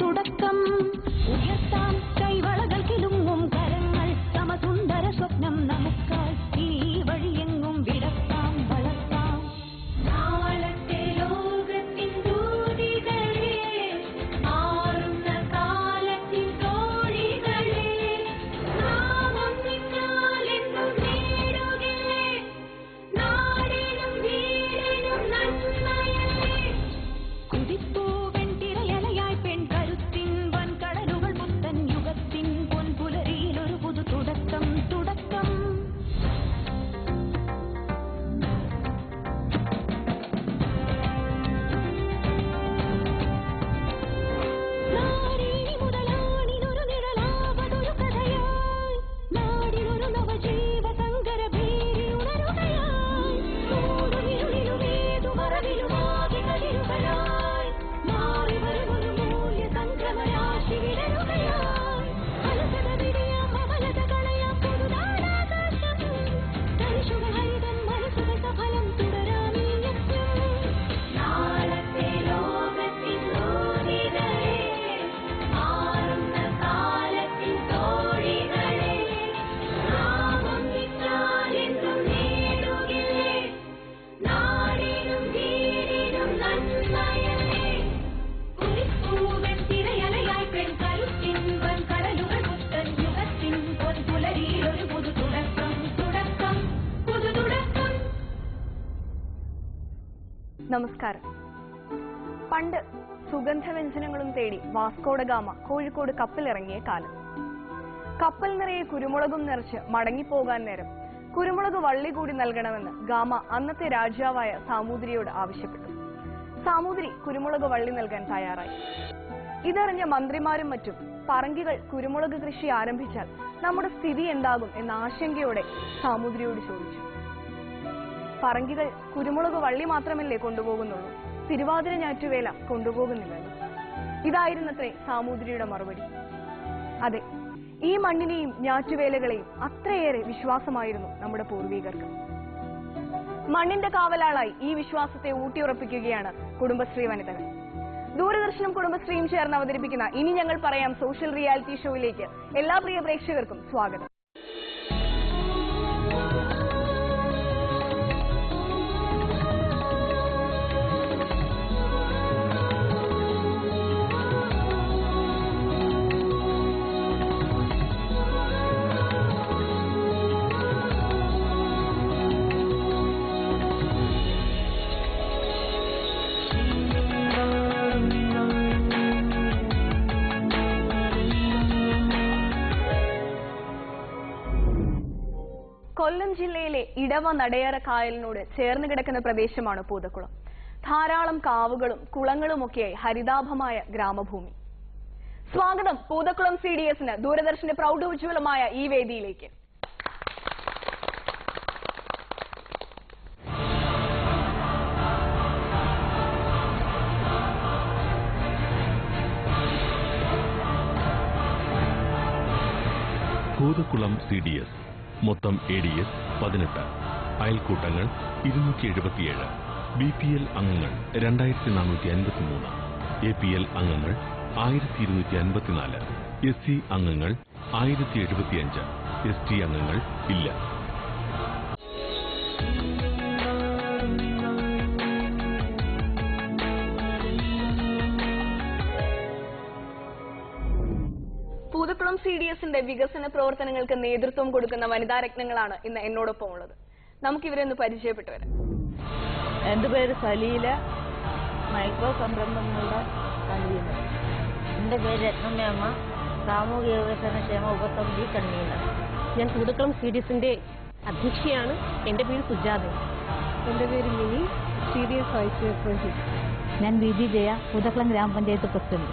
തുടക്കം ഉയർത്താം കൈവളകൾ കിലുങ്ങും കരങ്ങൾ സമസുന്ദര സ്വപ്നം നമുക്കായി ഇനി വഴിയെങ്ങും വിടർത്താം വളർത്താം നാളത്തെ ലോകത്തിൻ ദൂതികളെ മാറുന്ന കാലത്തിൻ തോഴികളെ നാം ഒന്നിച്ചാലെന്നും നേടുകില്ലേ നാടിനും വീടിനും നന്മയല്ലേ കുതിപ്പൂവൻ തിരയലയായി പെൺ കരുത്തിൻ വൻകടലുകൾ പുത്തൻ യുഗത്തിൻ പൊൻപുലരിയിൽ ഒരു പുതു തുടക്കം തുടക്കം നാടിനി മുതലാണിനൊരു നിഴലാവതൊരു കഥയായി നാടിനൊരു നവജീവ സങ്കര ഭീതി ഉണരുകയായി മൂടുവിരുളിലുമേതു മറവിലുമാകെ കതിരുകളായി മാറി വരുമൊരു മൂല്യ സംക്രമരാശി വിടരുകയായി അലസത വിടയാം അമലത കളയാം പുതുനാടാകാശം തരിശുകൾ ഹരിതം മനസ്സുകൾ സഫലം തുടരാമീ യജ്ഞം നാളത്തെ ലോകത്തിൻ ദൂതികളെ മാറുന്ന കാലത്തിൻ തോഴികളെ നാം ഒന്നിച്ചാലെന്നും നേടുകില്ലേ നാടിനും വീടിനും നന്മയല്ലേ കുതിപ്പൂവൻ തിരയലയായി പെൺ കരുത്തിൻ വൻകടലുകൾ പുത്തൻ യുഗത്തിൻ പൊൻപുലരിയിൽ ഒരു പുതു തുടക്കം തുടക്കം പുതു തുടക്കം. നമസ്കാരം. പണ്ട് സുഗന്ധവ്യഞ്ജനങ്ങളും തേടി വാസ്കോഡ ഗാമ കോഴിക്കോട് കപ്പലിറങ്ങിയ കാലം. കപ്പൽ നിറയെ കുരുമുളകും നിറച്ച് മടങ്ങിപ്പോകാൻ നേരം കുരുമുളക് വള്ളി കൂടി നൽകണമെന്ന് ഗാമ അന്നത്തെ രാജാവായ സാമൂതിരിയോട് ആവശ്യപ്പെട്ടു. സാമൂതിരി കുരുമുളക് വള്ളി നൽകാൻ തയ്യാറായി. ഇതറിഞ്ഞ മന്ത്രിമാരും മറ്റും പറങ്കികൾ കുരുമുളക് കൃഷി ആരംഭിച്ചാൽ നമ്മുടെ സ്ഥിതി എന്താകും എന്ന ആശങ്കയോടെ സാമൂതിരിയോട് ചോദിച്ചു. പറങ്കികൾ കുരുമുളക് വള്ളി മാത്രമല്ലേ കൊണ്ടുപോകുന്നുള്ളൂ, തിരുവാതിര ഞാറ്റുവേല കൊണ്ടുപോകുന്നില്ലല്ലോ. ഇതായിരുന്നത്രേ സാമൂതിരിയുടെ മറുപടി. അതെ, ഈ മണ്ണിനെയും ഞാറ്റുവേലകളെയും അത്രയേറെ വിശ്വാസമായിരുന്നു നമ്മുടെ പൂർവികർക്ക്. മണ്ണിന്റെ കാവലാളായി ഈ വിശ്വാസത്തെ ഊട്ടിയുറപ്പിക്കുകയാണ് കുടുംബശ്രീ വനിതകൾ. ദൂരദർശനും കുടുംബശ്രീയും ചേർന്ന് അവതരിപ്പിക്കുന്ന ഇനി ഞങ്ങൾ പറയാം സോഷ്യൽ റിയാലിറ്റി ഷോയിലേക്ക് എല്ലാ പ്രിയ പ്രേക്ഷകർക്കും സ്വാഗതം. കൊല്ലം ജില്ലയിലെ ഇടവ നടയറ കായലിനോട് ചേർന്ന് കിടക്കുന്ന പ്രദേശമാണ് പൂതക്കുളം. ധാരാളം കാവുകളും കുളങ്ങളുമൊക്കെയായി ഹരിതാഭമായ ഗ്രാമഭൂമി. സ്വാഗതം പൂതക്കുളം CDSന് ദൂരദർശന്റെ പ്രൗഢോജ്വലമായ ഈ വേദിയിലേക്ക്. പൂതക്കുളം CDS മൊത്തം ADS 18, അയൽക്കൂട്ടങ്ങൾ 277, BPL അംഗങ്ങൾ 2453, APL അംഗങ്ങൾ 1254, SC അംഗങ്ങൾ 1075, ST അംഗങ്ങൾ ഇല്ല. പൂതക്കുളം CDSന്റെ വികസന പ്രവർത്തനങ്ങൾക്ക് നേതൃത്വം കൊടുക്കുന്ന വനിതാരത്നങ്ങളാണ് ഇന്ന് എന്നോടൊപ്പം ഉള്ളത്. നമുക്കിവരെ ഒന്ന് പരിചയപ്പെട്ടു വരാം. എൻ്റെ പേര് സലീല, മൈക്രോ സംരംഭങ്ങളുടെ കൺവീനർ. എൻ്റെ പേര് രത്നമ്മയമ്മ, സാമൂഹിക വികസന ക്ഷേമ ഉപസമിതി കൺവീനർ. ഞാൻ പൂതക്കുളം CDSന്റെ അധ്യക്ഷയാണ്. എൻ്റെ പേര് സുജാത. എൻ്റെ പേര് മിനി, CDS വൈസ് ചെയർപേഴ്സൺ. ഞാൻ ബിജി ജയ, പൂതക്കുളം ഗ്രാമപഞ്ചായത്ത് പ്രസിഡന്റ്.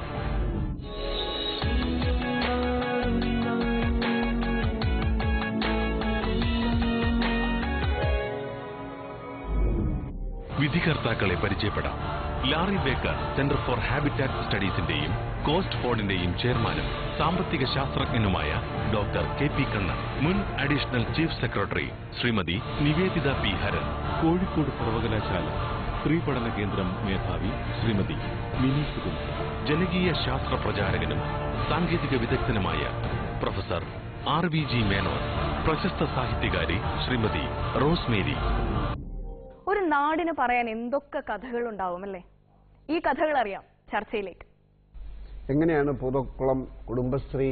വിധികർത്താക്കളെ പരിചയപ്പെടാം. Laurie Baker centre for habitat സ്റ്റഡീസിന്റെയും കോസ്റ്റ് ഫോർഡിന്റെയും ചെയർമാനും സാമ്പത്തിക ശാസ്ത്രജ്ഞനുമായ ഡോക്ടർ KP കണ്ണൻ, മുൻ additional chief secretary Shrimati Nivedita P Haran, Kozhikode സർവകലാശാല സ്ത്രീ പഠന കേന്ദ്രം മേധാവി ശ്രീമതി മിനി സുകുമാർ, ജനകീയ ശാസ്ത്ര പ്രചാരകനും സാങ്കേതിക വിദഗ്ധനുമായ പ്രൊഫസർ RVG മേനോൻ, പ്രശസ്ത സാഹിത്യകാരി ശ്രീമതി റോസ്മേരി. ഒരു നാടിന് പറയാൻ എന്തൊക്കെ കഥകൾ ഉണ്ടാവും അല്ലേ? ഈ കഥകൾ അറിയാം ചർച്ചയിലേക്ക്. എങ്ങനെയാണ് പൂതക്കുളം കുടുംബശ്രീ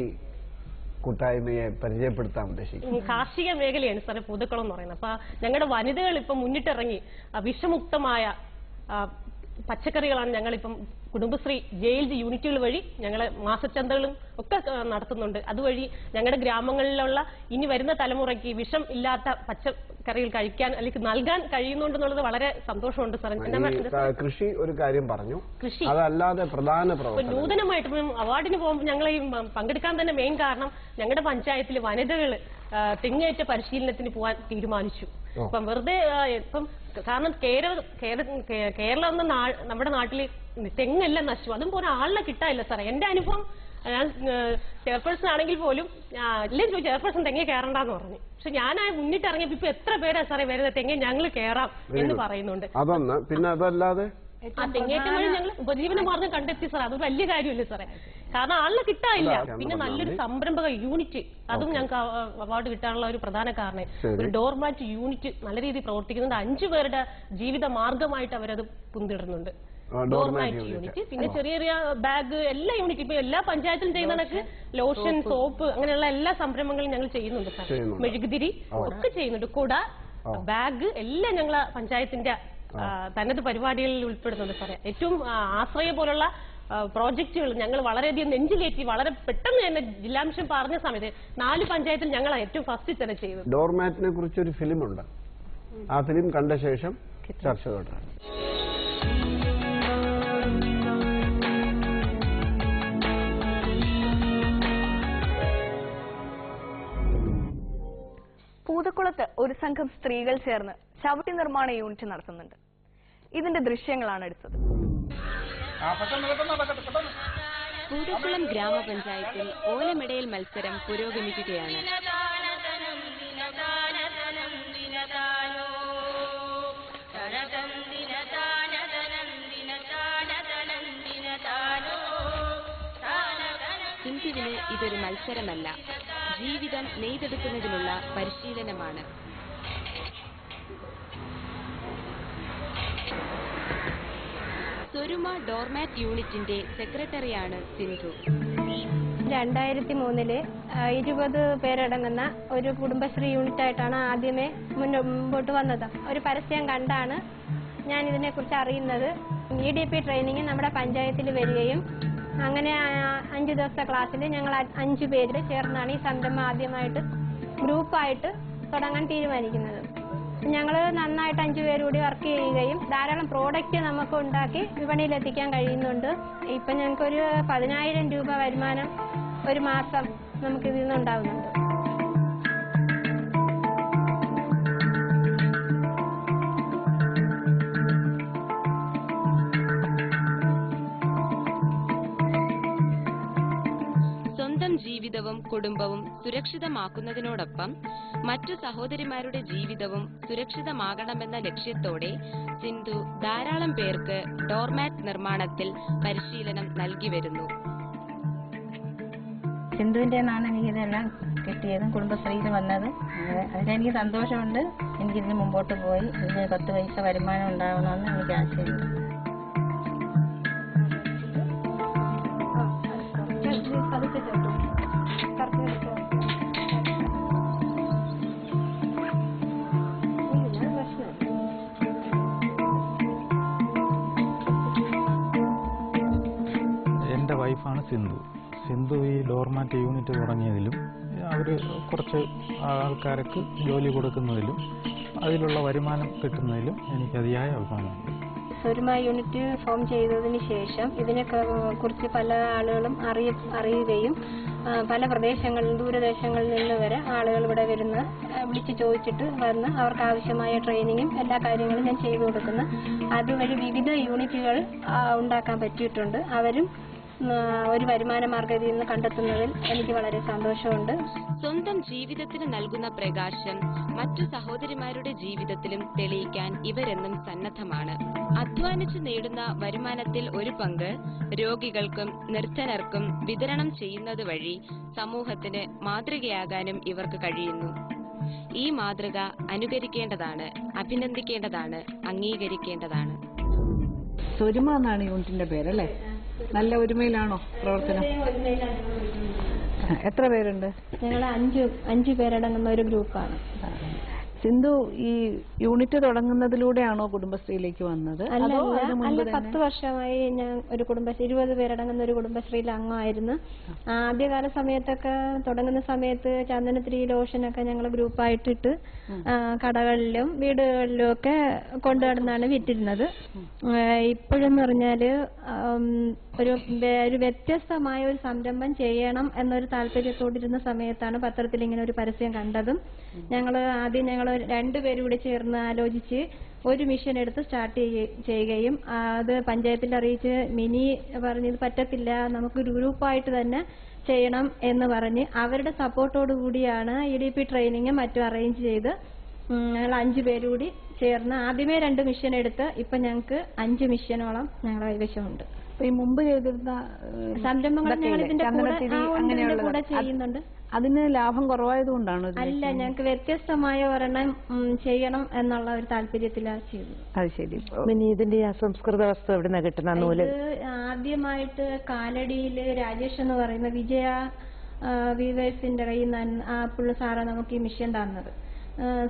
കൂട്ടായ്മയെ പരിചയപ്പെടുത്താൻ ഉദ്ദേശിക്കുന്നത്? കാർഷിക മേഖലയാണ് സാറേ പൂതക്കുളം എന്ന് പറയുന്നത്. അപ്പൊ ഞങ്ങളുടെ വനിതകൾ ഇപ്പം മുന്നിട്ടിറങ്ങി വിഷമുക്തമായ പച്ചക്കറികളാണ് ഞങ്ങളിപ്പം കുടുംബശ്രീ JLG യൂണിറ്റുകൾ വഴി ഞങ്ങൾ മാസച്ചന്തകളും ഒക്കെ നടത്തുന്നുണ്ട്. അതുവഴി ഞങ്ങളുടെ ഗ്രാമങ്ങളിലുള്ള ഇനി വരുന്ന തലമുറയ്ക്ക് വിഷം ഇല്ലാത്ത പച്ചക്കറികൾ കഴിക്കാൻ അല്ലെങ്കിൽ നൽകാൻ കഴിയുന്നുണ്ടെന്നുള്ളത് വളരെ സന്തോഷമുണ്ട് സാർ. കൃഷി ഒരു കാര്യം പറഞ്ഞു, കൃഷി അതല്ലാതെ പ്രധാന നൂതനമായിട്ട് അവാർഡിന് പോകുമ്പോൾ ഞങ്ങൾ പങ്കെടുക്കാൻ തന്നെ മെയിൻ കാരണം ഞങ്ങളുടെ പഞ്ചായത്തിലെ വനിതകൾ തെങ്ങേറ്റ പരിശീലനത്തിന് പോകാൻ തീരുമാനിച്ചു. അപ്പം വെറുതെ ഇപ്പം കാരണം കേരളം എന്ന നമ്മുടെ നാട്ടിൽ തെങ്ങെല്ലാം നശിച്ചു, അതും പോലെ ആളിനെ കിട്ടാനില്ല സാറേ. എന്റെ അനുഭവം, ഞാൻ ചെയർപേഴ്സൺ ആണെങ്കിൽ പോലും ഇല്ലേ ചെയർപേഴ്സൺ തെങ്ങ കയറണ്ടെന്ന് പറഞ്ഞു. പക്ഷെ ഞാൻ മുന്നിട്ട് ഇറങ്ങിയപ്പോ ഇപ്പൊ എത്ര പേരാ സാറേ വരുന്നത് തെങ്ങ ഞങ്ങൾ കയറാം എന്ന് പറയുന്നുണ്ട്. അതൊന്ന്. പിന്നെ അതല്ലാതെ ആ തെങ്ങേറ്റം വഴി ഞങ്ങൾ ഉപജീവന മാർഗം കണ്ടെത്തി സാർ. അത് വലിയ കാര്യമല്ലേ സാറേ, കാരണം ആളിനെ കിട്ടാനില്ല. പിന്നെ നല്ലൊരു സംരംഭക യൂണിറ്റ്, അതും ഞങ്ങൾക്ക് അവാർഡ് കിട്ടാനുള്ള ഒരു പ്രധാന കാരണം. ഒരു ഡോർമാറ്റ് യൂണിറ്റ് നല്ല രീതിയിൽ പ്രവർത്തിക്കുന്നുണ്ട്. 5 പേരുടെ ജീവിത മാർഗമായിട്ട് അവരത് പിന്തുടരുന്നുണ്ട്. ഡോർമാറ്റ് യൂണിറ്റ്, പിന്നെ ചെറിയ ചെറിയ ബാഗ്, എല്ലാ യൂണിറ്റ് ഇപ്പൊ എല്ലാ പഞ്ചായത്തിലും ചെയ്യുന്നതൊക്കെ ലോഷൻ, സോപ്പ്, അങ്ങനെയുള്ള എല്ലാ സംരംഭങ്ങളും ഞങ്ങൾ ചെയ്യുന്നുണ്ട് സാർ. മെഴുകുതിരി ഒക്കെ ചെയ്യുന്നുണ്ട്. കുട, ബാഗ് എല്ലാം ഞങ്ങളെ പഞ്ചായത്തിന്റെ തനത് പരിപാടികളിൽ ഉൾപ്പെടുന്നുണ്ട് സാറേ. ഏറ്റവും ആശ്രയ പോലുള്ള പ്രോജക്റ്റുകൾ ഞങ്ങൾ വളരെയധികം നെഞ്ചിലേറ്റി വളരെ പെട്ടെന്ന് തന്നെ ജില്ലാംശം പറഞ്ഞ സമയത്ത് 4 പഞ്ചായത്തിൽ ഞങ്ങൾ ഏറ്റവും ഫസ്റ്റ് തന്നെ ചെയ്തു. ഡോർമാറ്റിനെ കുറിച്ചൊരു ഫിലിം ഉണ്ട്, ആ ഫിലിം കണ്ട ശേഷം ചർച്ച തുടരാം. പൂതക്കുളത്ത് ഒരു സംഘം സ്ത്രീകൾ ചേർന്ന് ചവിട്ടി നിർമ്മാണ യൂണിറ്റ് നടത്തുന്നുണ്ട്. ഇതിന്റെ ദൃശ്യങ്ങളാണ് എടുത്തത്. പൂതക്കുളം ഗ്രാമപഞ്ചായത്തിൽ ഓലമെടയിൽ മത്സരം പുരോഗമിക്കുകയാണ്. സിന്ധുവിന് ഇതൊരു മത്സരമല്ല, ജീവിതം നെയ്തെടുക്കുന്നതിനുള്ള പരിശീലനമാണ്. സ്വരുമ ഡോർമാറ്റ് യൂണിറ്റിന്റെ സെക്രട്ടറിയാണ് സിന്ധു. 2003 20 പേരടങ്ങുന്ന ഒരു കുടുംബശ്രീ യൂണിറ്റായിട്ടാണ് ആദ്യമേ മുമ്പോട്ട് വന്നത്. ഒരു പരസ്യം കണ്ടാണ് ഞാൻ ഇതിനെക്കുറിച്ച് അറിയുന്നത്. EDP ട്രെയിനിങ് നമ്മുടെ പഞ്ചായത്തിൽ വരികയും അങ്ങനെ 5 ദിവസത്തെ ക്ലാസ്സിൽ ഞങ്ങൾ 5 പേര് ചേർന്നാണ് ഈ സംരംഭം ആദ്യമായിട്ട് ഗ്രൂപ്പായിട്ട് തുടങ്ങാൻ തീരുമാനിക്കുന്നത്. ഞങ്ങൾ നന്നായിട്ട് 5 പേര് കൂടി വർക്ക് ചെയ്യുകയും ധാരാളം പ്രോഡക്റ്റ് നമുക്ക് ഉണ്ടാക്കി വിപണിയിൽ എത്തിക്കാൻ കഴിയുന്നുണ്ട്. ഇപ്പം ഞങ്ങൾക്കൊരു 10,000 രൂപ വരുമാനം ഒരു മാസം നമുക്ക് ഇതിൽ നിന്നുണ്ടാവുന്നുണ്ട്. സ്വന്തം ജീവിതവും കുടുംബവും സുരക്ഷിതമാക്കുന്നതിനോടൊപ്പം മറ്റു സഹോദരിമാരുടെ ജീവിതവും സുരക്ഷിതമാകണമെന്ന ലക്ഷ്യത്തോടെ സിന്ധു ധാരാളം പേർക്ക് ഡോർമാറ്റ് നിർമ്മാണത്തിൽ പരിശീലനം നൽകി വരുന്നു. സിന്ധുവിൻ്റെ നിന്നാണ് എനിക്കിതെല്ലാം കിട്ടിയതും കുടുംബശ്രീയിൽ വന്നതും. അതിലെനിക്ക് സന്തോഷമുണ്ട്. എനിക്കിതിന് മുമ്പോട്ട് പോയി ഇതിന് 10 പൈസ വരുമാനം ഉണ്ടാവണമെന്ന് എനിക്ക് ആശയമുണ്ട്. എൻ്റെ വൈഫാണ് സിന്ധു. സിന്ധു ഈ ഡോർമാറ്റ് യൂണിറ്റ് തുടങ്ങിയതിലും അവർ കുറച്ച് ആൾക്കാർക്ക് ജോലി കൊടുക്കുന്നതിലും അതിലുള്ള വരുമാനം കിട്ടുന്നതിലും എനിക്ക് അതിയായ അഭിമാനമുണ്ട്. സ്വരുമ യൂണിറ്റ് ഫോം ചെയ്തതിന് ശേഷം ഇതിനെ കുറിച്ച് പല ആളുകളും അറിയുകയും പല പ്രദേശങ്ങളിൽ ദൂരദേശങ്ങളിൽ നിന്ന് വരെ ആളുകൾ ഇവിടെ വിളിച്ച് ചോദിച്ചിട്ട് വന്ന് അവർക്ക് ആവശ്യമായ ട്രെയിനിങ്ങും എല്ലാ കാര്യങ്ങളും ഞാൻ ചെയ്തു കൊടുക്കുന്നു. അതുവഴി വിവിധ യൂണിറ്റുകൾ ഉണ്ടാക്കാൻ പറ്റിയിട്ടുണ്ട്. അവരും ഒരു വരുമാന മാർഗ്ഗം ഇതിൽ നിന്ന് കണ്ടെത്തുന്നതിൽ എനിക്ക് വളരെ സന്തോഷമുണ്ട്. സ്വന്തം ജീവിതത്തിന് നൽകുന്ന പ്രകാശം മറ്റു സഹോദരിമാരുടെ ജീവിതത്തിലും തെളിയിക്കാൻ ഇവരെന്നും സന്നദ്ധമാണ്. അധ്വാനിച്ചു നേടുന്ന വരുമാനത്തിൽ ഒരു പങ്ക് രോഗികൾക്കും നിർധനർക്കും വിതരണം ചെയ്യുന്നത് വഴി സമൂഹത്തിന് മാതൃകയാകാനും ഇവർക്ക് കഴിയുന്നു. ഈ മാതൃക അനുകരിക്കേണ്ടതാണ്, അഭിനന്ദിക്കേണ്ടതാണ്, അംഗീകരിക്കേണ്ടതാണ്. ഒരുമ എന്നാണ് യൂണിറ്റിന്റെ പേരല്ലേ? നല്ല ഒരുമയിലാണോ പ്രവർത്തനം? എത്ര പേരുണ്ട്? ഞങ്ങൾ അഞ്ച് പേരടങ്ങുന്ന ഒരു ഗ്രൂപ്പാണ്. സിന്ധു ഈ യൂണിറ്റ് തുടങ്ങുന്നതിലൂടെയാണോ കുടുംബശ്രീയിലേക്ക് വന്നത്? അല്ല, 10 വർഷമായി ഞാൻ ഒരു കുടുംബശ്രീ 20 പേരടങ്ങുന്ന ഒരു കുടുംബശ്രീയിൽ അംഗമായിരുന്നു. ആദ്യകാല സമയത്തൊക്കെ തുടങ്ങുന്ന സമയത്ത് ചന്ദനത്തിരി ലോഷനൊക്കെ ഞങ്ങൾ ഗ്രൂപ്പായിട്ടിട്ട് കടകളിലും വീടുകളിലും ഒക്കെ കൊണ്ടുനടന്നാണ് വിറ്റിരുന്നത്. ഇപ്പോഴെന്ന് പറഞ്ഞാല് ഒരു വ്യത്യസ്തമായ ഒരു സംരംഭം ചെയ്യണം എന്നൊരു താല്പര്യത്തോടിരുന്ന സമയത്താണ് പത്രത്തിൽ ഇങ്ങനെ ഒരു പരസ്യം കണ്ടതും ഞങ്ങൾ 2 പേരും കൂടി ചേർന്ന് ആലോചിച്ച് ഒരു മിഷൻ എടുത്ത് സ്റ്റാർട്ട് ചെയ്യുകയും അത് പഞ്ചായത്തിൽ അറിയിച്ച് മിനി പറഞ്ഞത് പറ്റത്തില്ല, നമുക്ക് ഗ്രൂപ്പായിട്ട് തന്നെ ചെയ്യണം എന്ന് പറഞ്ഞ് അവരുടെ സപ്പോർട്ടോടു കൂടിയാണ് EDP ട്രെയിനിങ്ങും മറ്റും അറേഞ്ച് ചെയ്ത് ഞങ്ങൾ 5 പേര് കൂടി ചേർന്ന് ആദ്യമേ 2 മിഷൻ എടുത്ത് ഇപ്പൊ ഞങ്ങൾക്ക് 5 മിഷനോളം ഞങ്ങളുടെ കൈവശമുണ്ട്. ഈ മുമ്പ് ചെയ്തിരുന്ന സംരംഭങ്ങൾ ഞങ്ങൾ ഇതിന്റെ കൂടെ ചെയ്യുന്നുണ്ട്. അതിന് ലാഭം കുറവായതുകൊണ്ടാണ്? അല്ല, ഞങ്ങൾക്ക് വ്യത്യസ്തമായ ഒരെണ്ണം ചെയ്യണം എന്നുള്ള ഒരു താല്പര്യത്തിലാണ് ചെയ്തത്. അത് ശരി. പിന്നെ ഇതിന്റെ അസംസ്കൃത വസ്തു എവിടെ നിന്നാണ് കിട്ടുന്ന നൂല്? ആദ്യമായിട്ട് കാലടിയില് രാജേഷ് എന്ന് പറയുന്ന വിജയ വീവേഴ്സിന്റെ കയ്യിൽ നിന്ന് ആ പുള്ളി സാറാ നമുക്ക് ഈ മിഷൻ തന്നത്.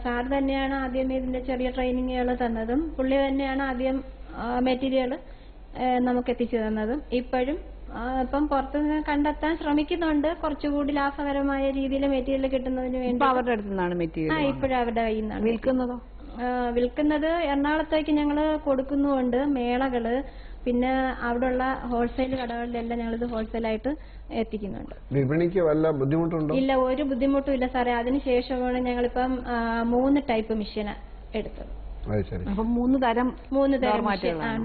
സാർ തന്നെയാണ് ആദ്യമേ ഇതിന്റെ ചെറിയ ട്രെയിനിങ്ങുകൾ തന്നതും പുള്ളി തന്നെയാണ് ആദ്യം മെറ്റീരിയൽ നമുക്ക് എത്തിച്ചു തന്നതും. ഇപ്പോഴും ഇപ്പം പുറത്തുനിന്ന് കണ്ടെത്താൻ ശ്രമിക്കുന്നുണ്ട്, കുറച്ചുകൂടി ലാഭകരമായ രീതിയിൽ മെറ്റീരിയൽ കിട്ടുന്നതിന് വേണ്ടി. അവരുടെ അടുത്ത് നിന്നാണ് മെറ്റീരിയൽ? ഇപ്പോഴും അവരുടെ കയ്യിൽ നിന്നാണ്. വിൽക്കുന്നതോ? വിൽക്കുന്നത് എറണാകുളത്തേക്ക് ഞങ്ങൾ കൊടുക്കുന്നുമുണ്ട്. മേളകള് പിന്നെ അവിടെയുള്ള ഹോൾസെയിൽ കടകളിലെല്ലാം ഞങ്ങളിത് ഹോൾസെയിലായിട്ട് എത്തിക്കുന്നുണ്ട്. വിപണിക്ക് വല്ല ബുദ്ധിമുട്ടുണ്ടോ? ഇല്ല, ഒരു ബുദ്ധിമുട്ടും ഇല്ല സാറേ. അതിനുശേഷമാണ് ഞങ്ങളിപ്പം 3 ടൈപ്പ് മിഷൻ എടുത്തത്. അപ്പൊ 3 തരം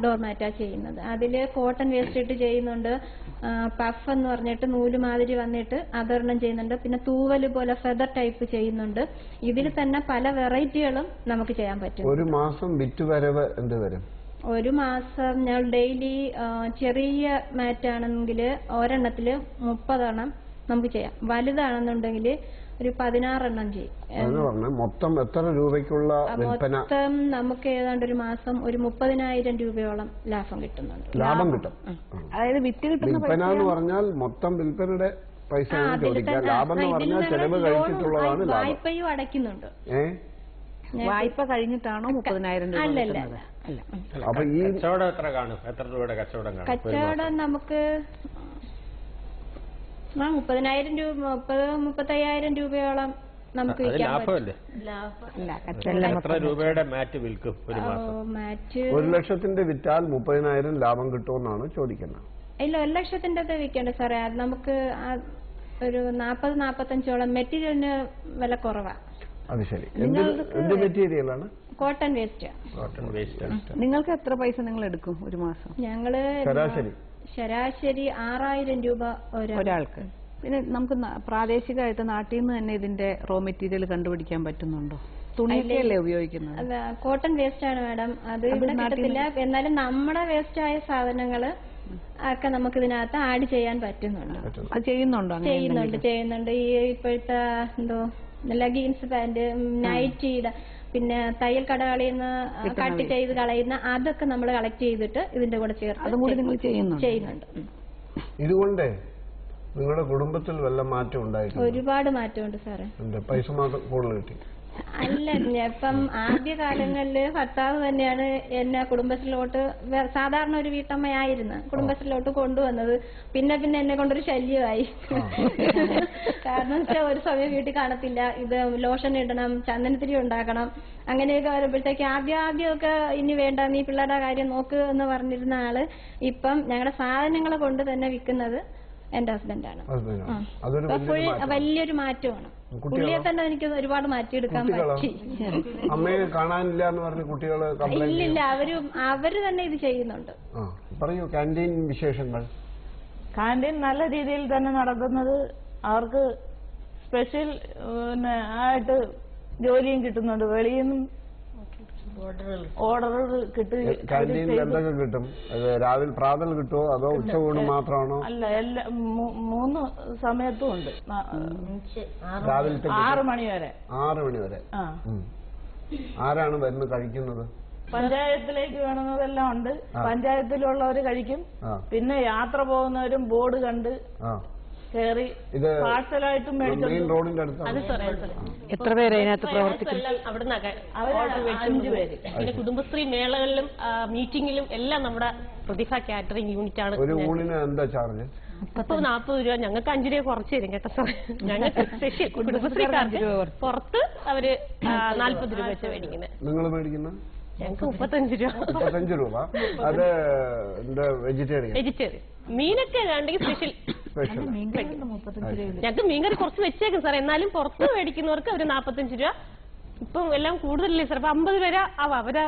ഡോർമാറ്റാ ചെയ്യുന്നത്. അതില് കോട്ടൺ വേസ്റ്റ് ഇട്ട് ചെയ്യുന്നുണ്ട്, പഫ് എന്ന് പറഞ്ഞിട്ട് നൂല് മാതിരി വന്നിട്ട് അതൊരെണ്ണം ചെയ്യുന്നുണ്ട്, പിന്നെ തൂവല് പോലെ ഫെദർ ടൈപ്പ് ചെയ്യുന്നുണ്ട്. ഇതിൽ തന്നെ പല വെറൈറ്റികളും നമുക്ക് ചെയ്യാൻ പറ്റും. ഒരു മാസം വിറ്റുവരവ് എന്ത് വരും? ഒരു മാസം ഞങ്ങൾ ഡെയിലി ചെറിയ മാറ്റാണെങ്കിൽ ഒരെണ്ണത്തില് 30 എണ്ണം നമുക്ക് ചെയ്യാം. വലുതാണെന്നുണ്ടെങ്കിൽ ഒരു 16 എണ്ണം ചെയ്യും. മൊത്തം എത്ര രൂപയ്ക്കുള്ള വിൽപ്പന? മൊത്തം നമുക്ക് ഏതാണ്ട് ഒരു മാസം ഒരു 30,000 രൂപയോളം ലാഭം കിട്ടുന്നുണ്ട്. ലാഭം കിട്ടും. അതായത് വിറ്റ് കിട്ടുന്ന വിൽപ്പന എന്ന് പറഞ്ഞാൽ മൊത്തം വിൽപ്പനയുടെ പൈസ ചോദിക്കാം. ലാഭം എന്ന് പറഞ്ഞാൽ ചെലവ് കഴിച്ചിട്ടുള്ളതാണ് ലാഭം. വായ്പയും അടയ്ക്കുന്നുണ്ട്. വായ്പ കഴിഞ്ഞിട്ടാണോ 30,000 രൂപ? അല്ലല്ല. അപ്പൊ ഈ കച്ചവടം എത്ര കാണും? എത്ര രൂപയുടെ കച്ചവടം കാണും? കച്ചവടം നമുക്ക് 30,000 രൂപ 35,000 രൂപയോളം നമുക്ക് വിൽക്കാൻ പറ്റും. എത്ര രൂപയുടെ മാറ്റ് വിൽക്കും ഒരു മാസം? 1 ലക്ഷത്തിന്റെ വിറ്റാൽ 30,000 ലാഭം കിട്ടുമെന്നാണ് ചോദിക്കുന്നത്. ഇല്ല, 1 ലക്ഷത്തിന്റെ വിൽക്കേണ്ട സാറേ. അത് നമുക്ക് ഒരു 40-45ഓളം മെറ്റീരിയലിന് വില കുറവാണ്. അത് ശരി. എന്ത് മെറ്റീരിയലാണ്? Cotton waste. Cotton waste. നിങ്ങൾക്ക് എത്ര പൈസ നിങ്ങൾ എടുക്കും ഒരു മാസം? ഞങ്ങള് ശരാശരി 6,000 രൂപ ഒരാൾക്ക്. പിന്നെ നമുക്ക് പ്രാദേശികമായിട്ട് നാട്ടിൽ നിന്ന് തന്നെ ഇതിന്റെ റോ മെറ്റീരിയൽ കണ്ടുപിടിക്കാൻ പറ്റുന്നുണ്ടോ? തുണിയൊക്കെയല്ലേ ഉപയോഗിക്കുന്നത്? അല്ല, കോട്ടൺ വേസ്റ്റ് ആണ് മാഡം. അത് ഇവിടെ കിട്ടത്തില്ല. എന്നാലും നമ്മുടെ വേസ്റ്റ് ആയ സാധനങ്ങള് ഒക്കെ നമുക്ക് ഇതിനകത്ത് ആഡ് ചെയ്യാൻ പറ്റുന്നുണ്ട്. അത് ചെയ്യുന്നുണ്ടോ? ചെയ്യുന്നുണ്ട്. ഈ ഇപ്പോഴത്തെ ലെഗിൻസ്, പാന്റ്, നൈറ്റിയുടെ പിന്നെ തയ്യൽ കടകളിൽ നിന്ന് കട്ട് ചെയ്ത് കളയുന്ന അതൊക്കെ നമ്മൾ കളക്ട് ചെയ്തിട്ട് ഇതിന്റെ കൂടെ ചേർത്ത് അതും കൂടി നിങ്ങൾ ചെയ്യുന്നുണ്ട്. ഇതുകൊണ്ട് നിങ്ങളുടെ കുടുംബത്തിൽ വല്ല മാറ്റം ഉണ്ടായിട്ടുണ്ട്? ഒരുപാട് മാറ്റമുണ്ട് സാറേ. പൈസ മാത്രം കൂടുതൽ കിട്ടി? അല്ല, ഇപ്പം ആദ്യ കാലങ്ങളില് ഭർത്താവ് തന്നെയാണ് എന്നെ കുടുംബശ്രീയിലോട്ട്, സാധാരണ ഒരു വീട്ടമ്മയായിരുന്നു, കുടുംബശ്രീയിലോട്ട് കൊണ്ടുവന്നത്. പിന്നെ എന്നെ കൊണ്ടൊരു ശല്യമായി. കാരണം വെച്ചാൽ ഒരു സമയം വീട്ടിൽ കാണത്തില്ല, ഇത് ലോഷൻ ഇടണം, ചന്ദനത്തിരി ഉണ്ടാക്കണം, അങ്ങനെയൊക്കെ വരുമ്പോഴത്തേക്ക് ആദ്യമൊക്കെ ഇനി വേണ്ട, നീ പിള്ളേരുടെ കാര്യം നോക്ക് എന്ന് പറഞ്ഞിരുന്ന ആള് ഇപ്പം ഞങ്ങളുടെ സാധനങ്ങളെ കൊണ്ട് തന്നെ വിൽക്കുന്നത് എന്റെ ഹസ്ബൻഡാണ്. വലിയൊരു മാറ്റമാണ്. പുള്ളിയെ തന്നെ എനിക്ക് ഒരുപാട് മാറ്റിയെടുക്കാൻ പറ്റി. അമ്മയെ കാണാനില്ല എന്ന് പറഞ്ഞ കുട്ടികള് ഇല്ലില്ല, അവര് തന്നെ ഇത് ചെയ്യുന്നുണ്ട്. പറയൂ, ക്യാൻറ്റീൻ വിശേഷങ്ങൾ. കാന്റീൻ നല്ല രീതിയിൽ തന്നെ നടക്കുന്നത്. അവർക്ക് സ്പെഷ്യൽ ആയിട്ട് ജോലിയും കിട്ടുന്നുണ്ട്. വെളിയിൽ നിന്നും ഓർഡറുകൾ കിട്ടും. കാന്റീനിൽ എന്തൊക്കെ കിട്ടും? രാവിലെ പ്രാതൽ കിട്ടുമോ അതോ ഉച്ചയൂണ് മാത്രമാണോ? അല്ല, എല്ലാ 3 സമയത്തും ഉണ്ട്. രാവിലത്തെ 6 മണി വരെ. 6 മണി വരെ. ആരാണ് വരുന്നത് കഴിക്കുന്നത്? പഞ്ചായത്തിലേക്ക് വേണമെന്നതെല്ലാം ഉണ്ട്. പഞ്ചായത്തിലുള്ളവർ കഴിക്കും. പിന്നെ യാത്ര പോകുന്നവരും ബോർഡ് കണ്ട് കയറി പാഴ്സലായിട്ടും എത്ര പേര് അതിനകത്ത് പ്രവർത്തിക്കും? അവിടെ 5 പേര്. പിന്നെ കുടുംബശ്രീ മേളകളിലും മീറ്റിംഗിലും എല്ലാം നമ്മുടെ പ്രതിഭ കാറ്ററിംഗ് യൂണിറ്റ് ആണ്. ഒരു ഊണിന് എന്താ ചാർജ്? 40 രൂപ. ഞങ്ങൾക്ക് 5 രൂപ കുറച്ച് തരും കേട്ടോ സാർ. ഞങ്ങൾക്ക് സ്പെഷ്യൽ കുടുംബശ്രീക്കാർക്ക് പുറത്ത് അവര് 40 രൂപ വെച്ച് മേടിക്കുന്നത്. നിങ്ങൾ മേടിക്കുന്ന ഞങ്ങൾക്ക് 35 രൂപ. 35 രൂപ. അത് വെജിറ്റേറിയൻ. മീനൊക്കെ വേണ്ടെങ്കിൽ സ്പെഷ്യൽ. ഞങ്ങൾക്ക് മീൻകറി കുറച്ച് വെച്ചേക്കും സാർ. എന്നാലും പുറത്ത് മേടിക്കുന്നവർക്ക് ഒരു 45 രൂപ. ഇപ്പം എല്ലാം കൂടുതലല്ലേ സാർ. ഇപ്പൊ 50 വരെ ആവാം. അവരെ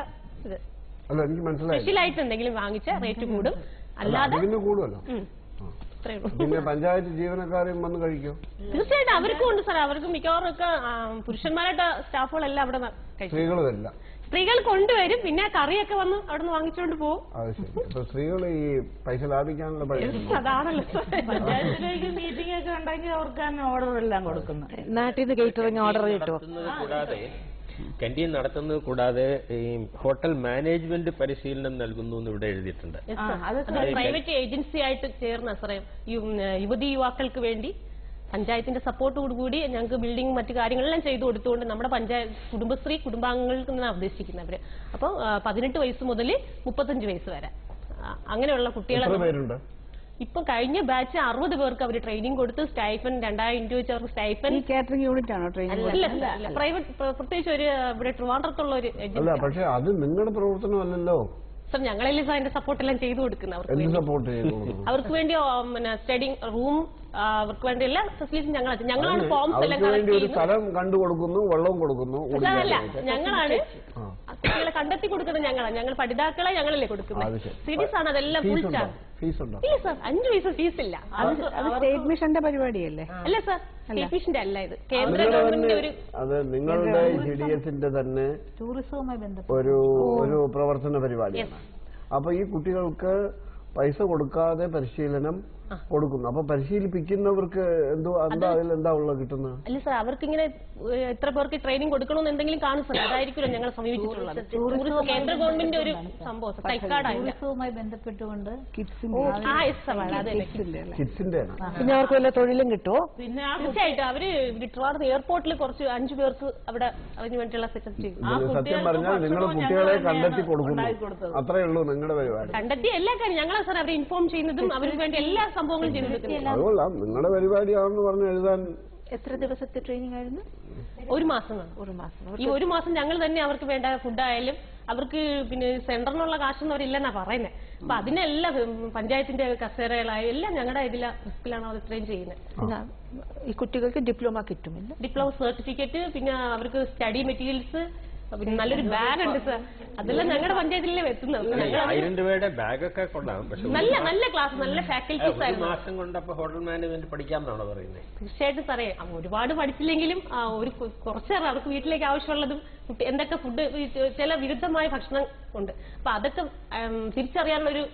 ഇത് സ്പെഷ്യൽ ആയിട്ട് എന്തെങ്കിലും വാങ്ങിച്ച റേറ്റ് കൂടും. അല്ലാതെ പിന്നെ പഞ്ചായത്ത് ജീവനക്കാരെയും വന്ന് കഴിക്കും. തീർച്ചയായിട്ടും അവർക്കും ഉണ്ട് സാർ. അവർക്ക് മിക്കവാറും ഒക്കെ പുരുഷന്മാരായിട്ട് സ്റ്റാഫുകളെല്ലാം അവിടെ സ്ത്രീകൾ വരില്ല. സ്ത്രീകൾ കൊണ്ടുവരും. പിന്നെ കറിയൊക്കെ വന്ന് അവിടെ നിന്ന് വാങ്ങിച്ചോണ്ട് പോകും. സ്ത്രീകൾ ഈ പൈസ ലാഭിക്കാനുള്ള അതാണല്ലോ. പഞ്ചായത്തിലേക്ക് മീറ്റിംഗ് ഒക്കെ ഉണ്ടെങ്കിൽ അവർക്ക് തന്നെ ഓർഡർ എല്ലാം കൊടുക്കുന്നു. നാട്ടിൽ നിന്ന് കേറ്ററിംഗ് ഓർഡർ കിട്ടുമോ? ക്യാന്റീൻ നടത്തുന്നത് കൂടാതെ ഈ ഹോട്ടൽ മാനേജ്മെന്റ് പരിശീലനം നൽകുന്നു എന്ന് ഇവിടെ എഴുതിയിട്ടുണ്ട്. പ്രൈവറ്റ് ഏജൻസി ആയിട്ട് ചേർന്ന സാറേ യുവതി യുവാക്കൾക്ക് വേണ്ടി പഞ്ചായത്തിന്റെ സപ്പോർട്ടോടുകൂടി ഞങ്ങൾക്ക് ബിൽഡിംഗ് മറ്റു കാര്യങ്ങളെല്ലാം ചെയ്തു കൊടുത്തുകൊണ്ട് നമ്മുടെ പഞ്ചായത്ത് കുടുംബശ്രീ കുടുംബാംഗങ്ങൾക്ക് നിന്നാണ് ഉദ്ദേശിക്കുന്നവര്. അപ്പോൾ 18 വയസ്സ് മുതൽ 35 വയസ്സ് വരെ അങ്ങനെയുള്ള കുട്ടികളെ ഇപ്പൊ കഴിഞ്ഞ ബാച്ച് 60 പേർക്ക് അവർ ട്രെയിനിങ് കൊടുത്ത് സ്റ്റൈഫൻ 2000 രൂപ വെച്ച് അവർക്ക് സ്റ്റൈഫൻ. കാറ്ററിംഗ് യൂണിറ്റ് ആണോ ട്രെയിനിങ്? പ്രൈവറ്റ് പ്രത്യേകിച്ച് ഒരു ഇവിടെ ട്രിവാൻഡ്രത്തുള്ള ഒരു ഏജൻസി. പക്ഷേ അത് നിങ്ങളുടെ പ്രവർത്തനമല്ലല്ലോ സാർ. ഞങ്ങളല്ലേ സാർ അതിന്റെ സപ്പോർട്ട് എല്ലാം ചെയ്തു കൊടുക്കുന്നത് അവർക്ക് വേണ്ടി. സ്റ്റഡിങ് റൂം അവർക്ക് വേണ്ടി എല്ലാ ഫെസിലിറ്റീസും ഞങ്ങളാണ് ഫോംസ് എല്ലാം സ്ഥലം കണ്ടു കൊടുക്കുന്നു, വെള്ളവും കൊടുക്കുന്നു. അല്ല, ഞങ്ങളാണ് കുട്ടികളെ കണ്ടെത്തി കൊടുക്കുന്നത്. ഞങ്ങൾ പഠിതാക്കളെ ഞങ്ങളല്ലേ കൊടുക്കുന്നത്. സീരീസ് ആണ് അതെല്ലാം ഫുൾ ചാർജ്. ഇല്ല സാർ, 5 പൈസ ഫീസ് ഇല്ല. സ്റ്റേറ്റ് മിഷന്റെ പരിപാടിയല്ലേ? അല്ല സാർ, സ്റ്റേറ്റ് മിഷന്റെ അല്ല. ഇത് കേന്ദ്ര ഗവൺമെന്റ് ഒരു നിങ്ങളുടെ GDSന്റെ തന്നെ ടൂറിസവുമായി ബന്ധപ്പെട്ട ഒരു പ്രവർത്തന പരിപാടിയാണ്. അപ്പൊ ഈ കുട്ടികൾക്ക് പൈസ കൊടുക്കാതെ പരിശീലനം കൊടുക്കുന്നു. അപ്പൊ പരിശീലിപ്പിക്കുന്നവർക്ക് എന്താ ഉള്ളത് കിട്ടുന്നത്? അല്ല സാർ, അവർക്ക് ഇങ്ങനെ എത്ര പേർക്ക് ട്രെയിനിങ് കൊടുക്കണമെന്ന് എന്തെങ്കിലും കാണും സാർ. അതായിരിക്കുമല്ലോ ഞങ്ങൾ സമീപിച്ചിട്ടുള്ളത്. കേന്ദ്ര ഗവൺമെന്റ് ഒരു സംഭവം ടൂറിസവുമായി ബന്ധപ്പെട്ടുകൊണ്ട് കിഡ്സിന്റെ പിന്നെ അവർക്ക് വല്ല തൊഴിലും കിട്ടുമോ? പിന്നെ തീർച്ചയായിട്ടും അവര് ട്രിവാൻഡ്രം എയർപോർട്ടിൽ കുറച്ച് 5 പേർക്ക് അവിടെ അതിന് വേണ്ടിയുള്ള സെറ്റപ്പ് ചെയ്യും. സത്യം പറഞ്ഞാൽ നിങ്ങൾ കുട്ടികളെ കണ്ടെത്തി കൊടുക്കുന്നു, അത്രേ ഉള്ളൂ നിങ്ങളുടെ പരിപാടി. കണ്ടെത്തി എല്ലാ കാര്യം ഞങ്ങളാ സാർ അവരെ ഇൻഫോം ചെയ്യുന്നതും അവർക്ക് വേണ്ടി എല്ലാ സംഭവങ്ങളും ചെയ്തു കൊടുക്കുന്നത്. അതുകൊള്ളാം, നിങ്ങളുടെ പരിപാടിയാണെന്ന് പറഞ്ഞ് എഴുതാൻ. എത്ര ദിവസത്തെ ട്രെയിനിങ് ആയിരുന്നു? 1 മാസമാണ്. ഈ 1 മാസം ഞങ്ങൾ തന്നെ അവർക്ക് വേണ്ട ഫുഡായാലും അവർക്ക് പിന്നെ സെന്ററിനുള്ള കാശൊന്നും അവരില്ലെന്നാ പറയുന്നത്. അപ്പൊ അതിനെല്ലാം പഞ്ചായത്തിന്റെ കസേരകളായി എല്ലാം ഞങ്ങളുടെ റിസ്കിലാണ് അവർ ട്രെയിൻ ചെയ്യുന്നത്. ഈ കുട്ടികൾക്ക് ഡിപ്ലോമ കിട്ടുമില്ല? ഡിപ്ലോമ സർട്ടിഫിക്കറ്റ്, പിന്നെ അവർക്ക് സ്റ്റഡി മെറ്റീരിയൽസ്, പിന്നെ നല്ലൊരു ബാഗ് ഉണ്ട് സാർ. അതെല്ലാം ഞങ്ങളുടെ പഞ്ചായത്തിലേ എത്തുന്നത്. 1000 രൂപയുടെ ബാഗൊക്കെ കൊള്ളാം. നല്ല ക്ലാസ്, നല്ല ഫാക്കൽറ്റീസ് ആയിരുന്നു. മാസം കൊണ്ടപ്പോ ഹോട്ടൽ മാനേജ്മെന്റ് പഠിക്കാമെന്നാണോ പറയുന്നത്? തീർച്ചയായിട്ടും സാറേ, ഒരുപാട് പഠിച്ചില്ലെങ്കിലും ഒരു കുറച്ചേറെ അവർക്ക് വീട്ടിലേക്ക് ആവശ്യമുള്ളതും എന്തൊക്കെ ഫുഡ്, ചില വിരുദ്ധമായ ഭക്ഷണം ഉണ്ട്. അപ്പൊ അതൊക്കെ തിരിച്ചറിയാനുള്ള ഒരു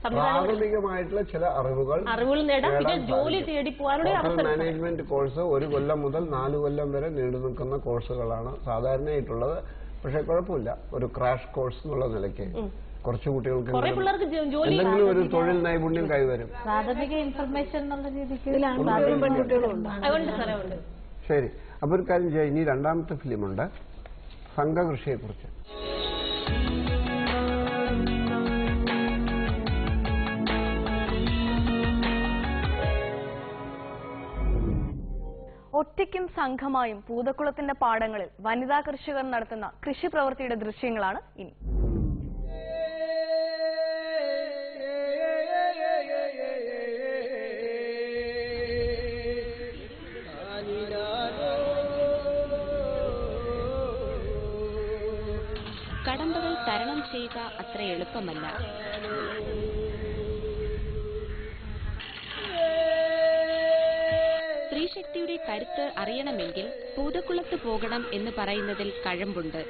പ്രാഥമികമായിട്ടുള്ള ചില അറിവുകൾ നേടാം. പിന്നെ ജോലി തേടി പോകാനുള്ള ഹോട്ടൽ മാനേജ്മെന്റ് കോഴ്സ് 1 കൊല്ലം മുതൽ 4 കൊല്ലം വരെ നീണ്ടു നിൽക്കുന്ന കോഴ്സുകളാണ് സാധാരണയായിട്ടുള്ളത്. പക്ഷെ കുഴപ്പമില്ല, ഒരു ക്രാഷ് കോഴ്സ് എന്നുള്ള നിലയ്ക്ക് കുറച്ച് കുട്ടികൾക്ക് എന്തെങ്കിലും ഒരു തൊഴിൽ നൈപുണ്യം കൈവരും. പ്രാഥമിക ഇൻഫർമേഷൻ എന്നുള്ള രീതിക്ക്. ശരി, അപ്പൊ ഒരു കാര്യം ചെയ്യാം. ഇനി 2ാമത്തെ ഫിലിമുണ്ട്, സംഘകൃഷിയെ കുറിച്ച്. ഒറ്റയ്ക്കും സംഘമായും പൂതക്കുളത്തിന്റെ പാടങ്ങളിൽ വനിതാ കർഷകർ നടത്തുന്ന കൃഷി പ്രവൃത്തിയുടെ ദൃശ്യങ്ങളാണ് ഇനി. കടമ്പകൾ തരണം ചെയ്യുക അത്ര എളുപ്പമല്ല. സ്ത്രീശക്തിയുടെ കരുത്ത് അറിയണമെങ്കിൽ പൂതക്കുളത്ത് പോകണം എന്ന് പറയുന്നതിൽ കഴമ്പുണ്ട്.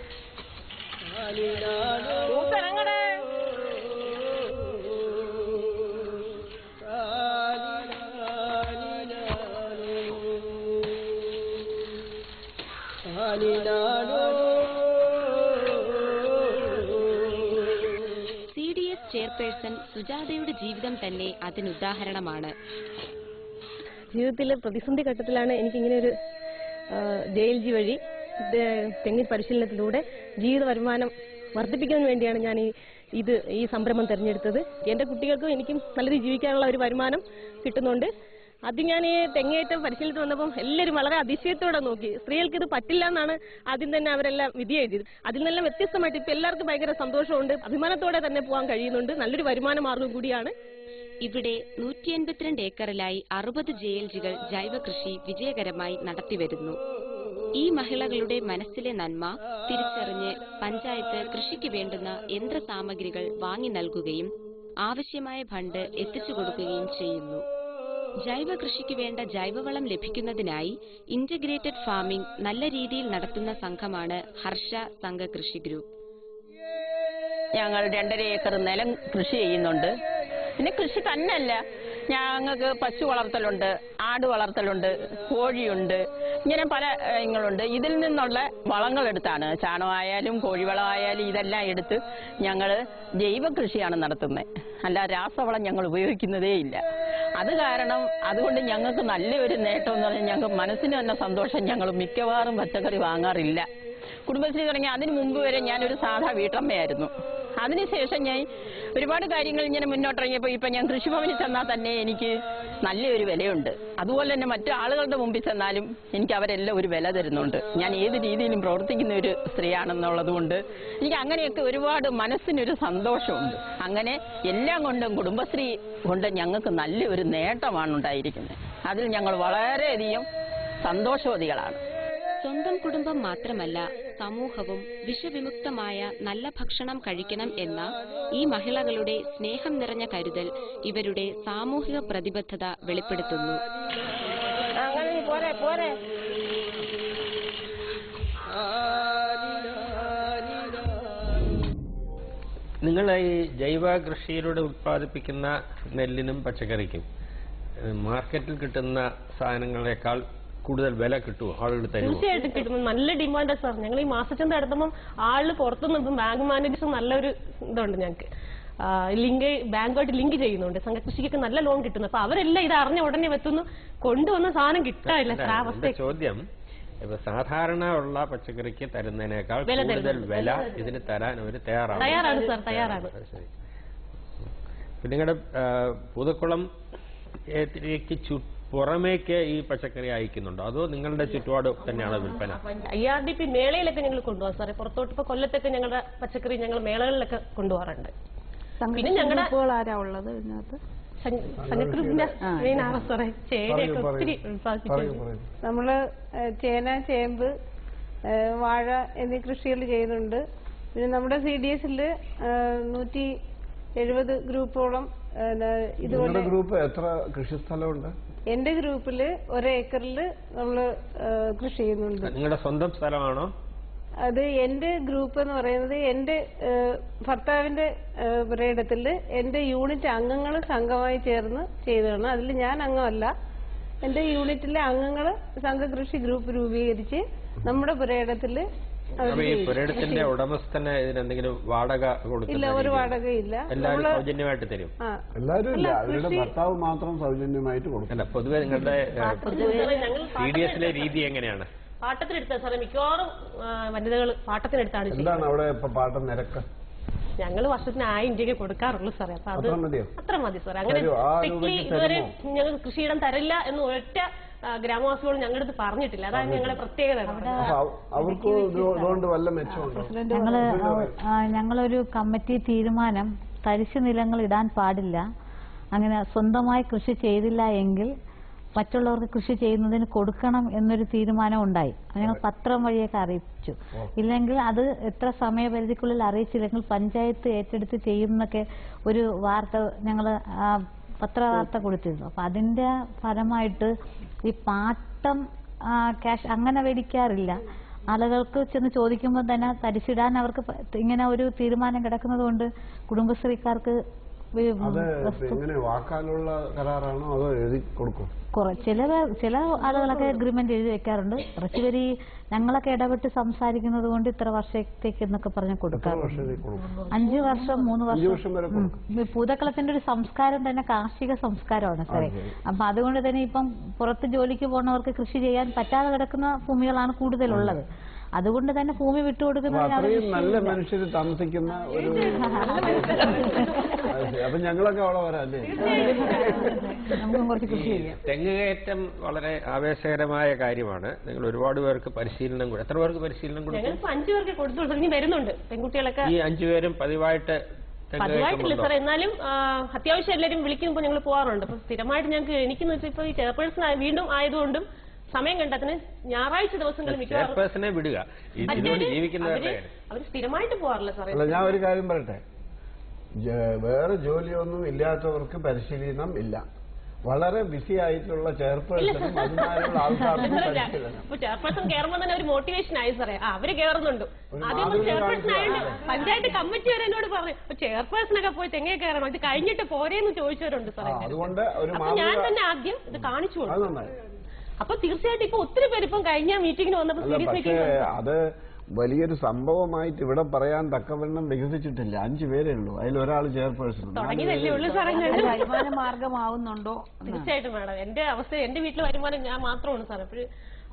CDS ചെയർപേഴ്സൺ സുജാതയുടെ ജീവിതം തന്നെ അതിനുദാഹരണമാണ്. ജീവിതത്തിലെ പ്രതിസന്ധി ഘട്ടത്തിലാണ് എനിക്കിങ്ങനെ ഒരു JLG വഴി തെങ്ങിൻ പരിശീലനത്തിലൂടെ ജീവിത വരുമാനം വർദ്ധിപ്പിക്കാൻ വേണ്ടിയാണ് ഞാൻ ഈ സംരംഭം തിരഞ്ഞെടുത്തത്. എൻ്റെ കുട്ടികൾക്കും എനിക്കും നല്ല രീതിയിൽ ജീവിക്കാനുള്ള ഒരു വരുമാനം കിട്ടുന്നുണ്ട്. അത് ഞാൻ ഈ തെങ്ങേറ്റം പരിശീലനത്തിൽ വന്നപ്പം എല്ലാവരും വളരെ അതിശയത്തോടെ നോക്കി. സ്ത്രീകൾക്ക് ഇത് പറ്റില്ല എന്നാണ് ആദ്യം തന്നെ അവരെല്ലാം വിധി എഴുതിയത്. അതിൽ നിന്നെല്ലാം വ്യത്യസ്തമായിട്ട് ഇപ്പം എല്ലാവർക്കും ഭയങ്കര സന്തോഷമുണ്ട്, അഭിമാനത്തോടെ തന്നെ പോകാൻ കഴിയുന്നുണ്ട്. നല്ലൊരു വരുമാന മാർഗം കൂടിയാണ്. ഇവിടെ 182 ഏക്കറിലായി 60 JLGകൾ ജൈവ കൃഷി വിജയകരമായി നടത്തിവരുന്നു. ഈ മഹിളകളുടെ മനസ്സിലെ നന്മ തിരിച്ചറിഞ്ഞ് പഞ്ചായത്ത് കൃഷിക്ക് വേണ്ടുന്ന യന്ത്രസാമഗ്രികൾ വാങ്ങി നൽകുകയും ആവശ്യമായ ഫണ്ട് എത്തിച്ചു കൊടുക്കുകയും ചെയ്യുന്നു. ജൈവ കൃഷിക്ക് വേണ്ട ജൈവവളം ലഭിക്കുന്നതിനായി ഇന്റഗ്രേറ്റഡ് ഫാമിംഗ് നല്ല രീതിയിൽ നടത്തുന്ന സംഘമാണ് ഹർഷ സംഘ കൃഷി ഗ്രൂപ്പ്. ഞങ്ങൾ 2.5 ഏക്കർ നിലം കൃഷി ചെയ്യുന്നുണ്ട്. പിന്നെ കൃഷി തന്നെയല്ല, ഞങ്ങൾക്ക് പശു വളർത്തലുണ്ട്, ആട് വളർത്തലുണ്ട്, കോഴിയുണ്ട്, ഇങ്ങനെ പല ഇങ്ങളുണ്ട്. ഇതിൽ നിന്നുള്ള വളങ്ങളെടുത്താണ്, ചാണകമായാലും കോഴിവളമായാലും ഇതെല്ലാം എടുത്ത് ഞങ്ങൾ ജൈവ കൃഷിയാണ് നടത്തുന്നത്. അല്ല രാസവളം ഞങ്ങൾ ഉപയോഗിക്കുന്നതേ ഇല്ല. അത് കാരണം അതുകൊണ്ട് ഞങ്ങൾക്ക് നല്ലൊരു നേട്ടം എന്ന് പറഞ്ഞാൽ ഞങ്ങൾക്ക് മനസ്സിന് തന്നെ സന്തോഷം. ഞങ്ങൾ മിക്കവാറും പച്ചക്കറി വാങ്ങാറില്ല. കുടുംബശ്രീ തുടങ്ങി അതിന് മുമ്പ് വരെ ഞാനൊരു സാധാ വീട്ടമ്മയായിരുന്നു. അതിനുശേഷം ഞാൻ ഒരുപാട് കാര്യങ്ങൾ ഇങ്ങനെ മുന്നോട്ടിറങ്ങിയപ്പോൾ ഇപ്പം ഞാൻ കൃഷിഭവനിൽ ചെന്നാൽ തന്നെ എനിക്ക് നല്ലൊരു വിലയുണ്ട്. അതുപോലെ തന്നെ മറ്റു ആളുകളുടെ മുമ്പിൽ ചെന്നാലും എനിക്ക് അവരെല്ലാം ഒരു വില തരുന്നുണ്ട്. ഞാൻ ഏത് രീതിയിലും പ്രവർത്തിക്കുന്ന ഒരു സ്ത്രീയാണെന്നുള്ളത് കൊണ്ട് എനിക്ക് അങ്ങനെയൊക്കെ ഒരുപാട് മനസ്സിനൊരു സന്തോഷമുണ്ട്. അങ്ങനെ എല്ലാം കൊണ്ടും കുടുംബശ്രീ കൊണ്ട് ഞങ്ങൾക്ക് നല്ലൊരു നേട്ടമാണ് ഉണ്ടായിരിക്കുന്നത്. അതിൽ ഞങ്ങൾ വളരെയധികം സന്തോഷവതികളാണ്. സ്വന്തം കുടുംബം മാത്രമല്ല സമൂഹവും വിഷവിമുക്തമായ നല്ല ഭക്ഷണം കഴിക്കണം എന്ന ഈ മഹിളകളുടെ സ്നേഹം നിറഞ്ഞ കരുതൽ ഇവരുടെ സാമൂഹിക പ്രതിബദ്ധത വെളിപ്പെടുത്തുന്നു. നിങ്ങൾ ഈ ജൈവ കൃഷിയിലൂടെ ഉത്പാദിപ്പിക്കുന്ന നെല്ലിനും പച്ചക്കറിക്കും മാർക്കറ്റിൽ കിട്ടുന്ന സാധനങ്ങളെക്കാൾ കൂടുതൽ വില കിട്ടുമോ? ആളുകൾ തരുമോ? തീർച്ചയായിട്ടും കിട്ടും. നല്ല ഡിമാൻഡാണ് സാർ. ഞങ്ങൾ ഈ മാസച്ചന്ത നടത്തുമ്പോൾ ആള് പുറത്തുനിന്ന് ബാങ്ക് മാനേജേഴ്സ് നല്ലൊരു ഇതുണ്ട് ഞങ്ങൾക്ക് ബാങ്കുമായിട്ട് ലിങ്ക് ചെയ്യുന്നുണ്ട്. സംഘകൃഷിക്കൊക്കെ നല്ല ലോൺ കിട്ടുന്നു. അപ്പൊ അവരെല്ലാം ഇത് അറിഞ്ഞ ഉടനെ വെത്തുന്നു, കൊണ്ടുവന്ന സാധനം കിട്ടാനില്ല. ചോദ്യം ഇപ്പൊ സാധാരണ ഉള്ള പച്ചക്കറിക്ക് തരുന്നതിനേക്കാൾ കൂടുതൽ വില ഇതിന് തരാൻ അവർ തയ്യാറാണ് സാർ, തയ്യാറാണ്. നിങ്ങളുടെ പൂതക്കുളം പുറമേക്ക് ഈ പച്ചക്കറി അയക്കുന്നുണ്ടോ അതോ നിങ്ങളുടെ ചുറ്റുപാട് തന്നെയാണോ വിൽപ്പന? IRDP മേളയിലൊക്കെ ഞങ്ങൾ കൊണ്ടുപോകാം സാറേ. പുറത്തോട്ട് ഇപ്പൊ കൊല്ലത്തൊക്കെ ഞങ്ങളുടെ പച്ചക്കറി ഞങ്ങൾ മേളകളിലൊക്കെ കൊണ്ടുപോകാറുണ്ട്. പിന്നെ ഞങ്ങളുടെ ആരാ ഉള്ളത് ഇതിനകത്ത്? സംഘഗ്രൂപ്പിന്റെ മെയിൻ ആവാ സാറേ. ചേനയൊക്കെ ഒത്തിരി ഉത്പാദിപ്പിച്ചു. നമ്മള് ചേന, ചേമ്പ്, വാഴ എന്നീ കൃഷികൾ ചെയ്യുന്നുണ്ട്. പിന്നെ നമ്മുടെ CDSൽ 170 ഗ്രൂപ്പോളം ഇതുപോലെ. ഗ്രൂപ്പ് എത്ര കൃഷി സ്ഥലമുണ്ട്? എന്റെ ഗ്രൂപ്പില് 1 ഏക്കറിൽ നമ്മള് കൃഷി ചെയ്യുന്നുണ്ട്. നിങ്ങളുടെ സ്വന്തം സ്ഥലമാണോ? അത് എന്റെ ഗ്രൂപ്പ് എന്ന് പറയുന്നത് എന്റെ ഭർത്താവിന്റെ പുരയിടത്തില് എന്റെ യൂണിറ്റ് അംഗങ്ങൾ സംഘമായി ചേർന്ന് ചെയ്തതാണ്. അതിൽ ഞാൻ അംഗമല്ല. എന്റെ യൂണിറ്റിലെ അംഗങ്ങൾ സംഘകൃഷി ഗ്രൂപ്പ് രൂപീകരിച്ച് നമ്മുടെ പുരയിടത്തില്. ഈ പുരയിടത്തിന്റെ ഉടമസ്ഥന് ഇതിനെന്തെങ്കിലും വാടക കൊടുക്കില്ല? ഇല്ല, ഒരു വാടകയില്ല. എല്ലാവരും സൗജന്യമായിട്ട് തരും? എല്ലാവരും ഇല്ല, അവരുടെ ഭർത്താവ് മാത്രം സൗജന്യമായിട്ട് കൊടുക്കും. അല്ല, പൊതുവെ നിങ്ങളുടെ CDSലെ രീതി എങ്ങനെയാണ്? പാട്ടത്തിനെടുത്താ സാറേ. മിക്കവാറും വനിതകൾ പാട്ടത്തിനെടുത്താണ്. എന്താണ് അവിടെ പാട്ടം നിരക്ക്? ഞങ്ങൾ വർഷത്തിന് 1000 രൂപ കൊടുക്കാറുള്ളൂ സാറേ. അപ്പൊ അത് അത്ര മതി സാറേ. അങ്ങനെ ഇതുവരെ ഞങ്ങൾ കൃഷിയിടം തരില്ല എന്ന് ഒറ്റ ഗ്രാമവാസികളോട് ഞങ്ങളുടെ അടുത്ത് പറഞ്ഞിട്ടില്ല. അതാണ് ഞങ്ങളെ പ്രത്യേകത. ഞങ്ങളൊരു കമ്മിറ്റി തീരുമാനം തരിശു നിലങ്ങൾ ഇടാൻ പാടില്ല, അങ്ങനെ സ്വന്തമായി കൃഷി ചെയ്തില്ല എങ്കിൽ മറ്റുള്ളവർക്ക് കൃഷി ചെയ്യുന്നതിന് കൊടുക്കണം എന്നൊരു തീരുമാനം ഉണ്ടായി. ഞങ്ങൾ പത്രം വഴിയൊക്കെ അറിയിച്ചു. ഇല്ലെങ്കിൽ അത് എത്ര സമയപരിധിക്കുള്ളിൽ അറിയിച്ചില്ലെങ്കിൽ പഞ്ചായത്ത് ഏറ്റെടുത്ത് ചെയ്യുന്നൊക്കെ ഒരു വാർത്ത ഞങ്ങൾ പത്രവാർത്ത കൊടുത്തിരുന്നു. അപ്പൊ അതിന്റെ ഫലമായിട്ട് ഈ പാട്ടം ക്യാഷ് അങ്ങനെ മേടിക്കാറില്ല. ആളുകൾക്ക് ചെന്ന് ചോദിക്കുമ്പോൾ തന്നെ തരിച്ചിടാൻ അവർക്ക് ഇങ്ങനെ ഒരു തീരുമാനം കിടക്കുന്നത് കൊണ്ട് കുടുംബശ്രീക്കാർക്ക് വാക്കാലുള്ള കരാറാണോ അതോ എഴുതി കൊടുക്കും? ചില ആളുകളൊക്കെ അഗ്രിമെന്റ് എഴുതി വെക്കാറുണ്ട്. കുറച്ച് പേര് ഞങ്ങളൊക്കെ ഇടപെട്ട് സംസാരിക്കുന്നത് കൊണ്ട് ഇത്ര വർഷത്തേക്ക് എന്നൊക്കെ പറഞ്ഞ് കൊടുക്കാറുണ്ട്. 5 വർഷം 3 വർഷം. പൂതക്കളത്തിന്റെ ഒരു സംസ്കാരം തന്നെ കാർഷിക സംസ്കാരമാണ് സാറേ. അപ്പൊ അതുകൊണ്ട് തന്നെ ഇപ്പം പുറത്ത് ജോലിക്ക് പോകുന്നവർക്ക് കൃഷി ചെയ്യാൻ പറ്റാതെ കിടക്കുന്ന ഭൂമികളാണ് കൂടുതലുള്ളത്. അതുകൊണ്ട് തന്നെ ഭൂമി വിട്ടുകൊടുക്കുന്നതിനാണ് നല്ല മനുഷ്യർ താമസിക്കുന്ന ഒരു അപ്പൊ ഞങ്ങളൊക്കെ അവിടെ വരാല്ലേ? തെങ്ങ് കയറ്റം വളരെ ആവേശകരമായ കാര്യമാണ്. നിങ്ങൾ ഒരുപാട് പേർക്ക് പരിശീലനം എത്ര പേർക്ക് പരിശീലനം കൊടുത്തു? 5 പേർക്ക് കൊടുത്തു. ഇനി വരുന്നുണ്ട് പെൺകുട്ടികളൊക്കെ. ഈ 5 പേരും പതിവായിട്ടില്ല സാർ, എന്നാലും അത്യാവശ്യം എല്ലാവരും വിളിക്കുമ്പോൾ ഞങ്ങൾ പോകാറുണ്ട്. അപ്പൊ സ്ഥിരമായിട്ട് ഞങ്ങൾക്ക് എനിക്കെന്ന് വെച്ചാൽ ഇപ്പൊ ഈ ചെയർപേഴ്സൺ വീണ്ടും ആയതുകൊണ്ടും സമയം കണ്ടെത്തിന് ഞായറാഴ്ച ദിവസങ്ങളിൽ ചെയർപേഴ്സണെ വിടുക. അവർ സ്ഥിരമായിട്ട് പോകാറില്ല സാറേ. അല്ല, ഞാൻ ഒരു കാര്യം പറയട്ടെ, വേറെ ജോലിയൊന്നും ഇല്ലാത്തവർക്ക് പരിശീലനം ഇല്ല. വളരെ ബിസി ആയിട്ടുള്ള ചെയർപേഴ്സണും അതുമായുള്ള ആൾക്കാർക്കും പരിശീലനം. ചെയർപേഴ്സൺ കയറുമ്പോൾ തന്നെ ഒരു മോട്ടിവേഷൻ ആയി സാറേ. അവര് കയറുന്നുണ്ട്. ആദ്യം ചെയർപേഴ്സൺ ആയിട്ട് പഞ്ചായത്ത് കമ്മിറ്റി വരെ എന്നോട് പറഞ്ഞു ചെയർപേഴ്സണൊക്കെ പോയി തെങ്ങേ കയറണം, ഇത് കഴിഞ്ഞിട്ട് പോരേന്ന് ചോദിച്ചവരുണ്ട് സാറേ. അതുകൊണ്ട് ഞാൻ തന്നെ ആദ്യം ഇത് കാണിച്ചു കൊടുത്തു. അപ്പൊ തീർച്ചയായിട്ടും ഇപ്പൊ ഒത്തിരി പേര് ഇപ്പം കഴിഞ്ഞ മീറ്റിംഗിന് വന്നപ്പോ അത് വലിയൊരു സംഭവമായിട്ട് ഇവിടെ പറയാൻ തക്കവണ്ണം വികസിച്ചിട്ടില്ല. 5 പേരേ ഉള്ളൂ, അതിലൊരാൾ ചെയർപേഴ്സൺ. വരുമാന മാർഗമാവുന്നുണ്ടോ? തീർച്ചയായിട്ടും വേണം. എന്റെ അവസ്ഥ, എന്റെ വീട്ടിൽ വരുമാനം ഞാൻ മാത്രമാണ് സാർ. അപ്പോഴും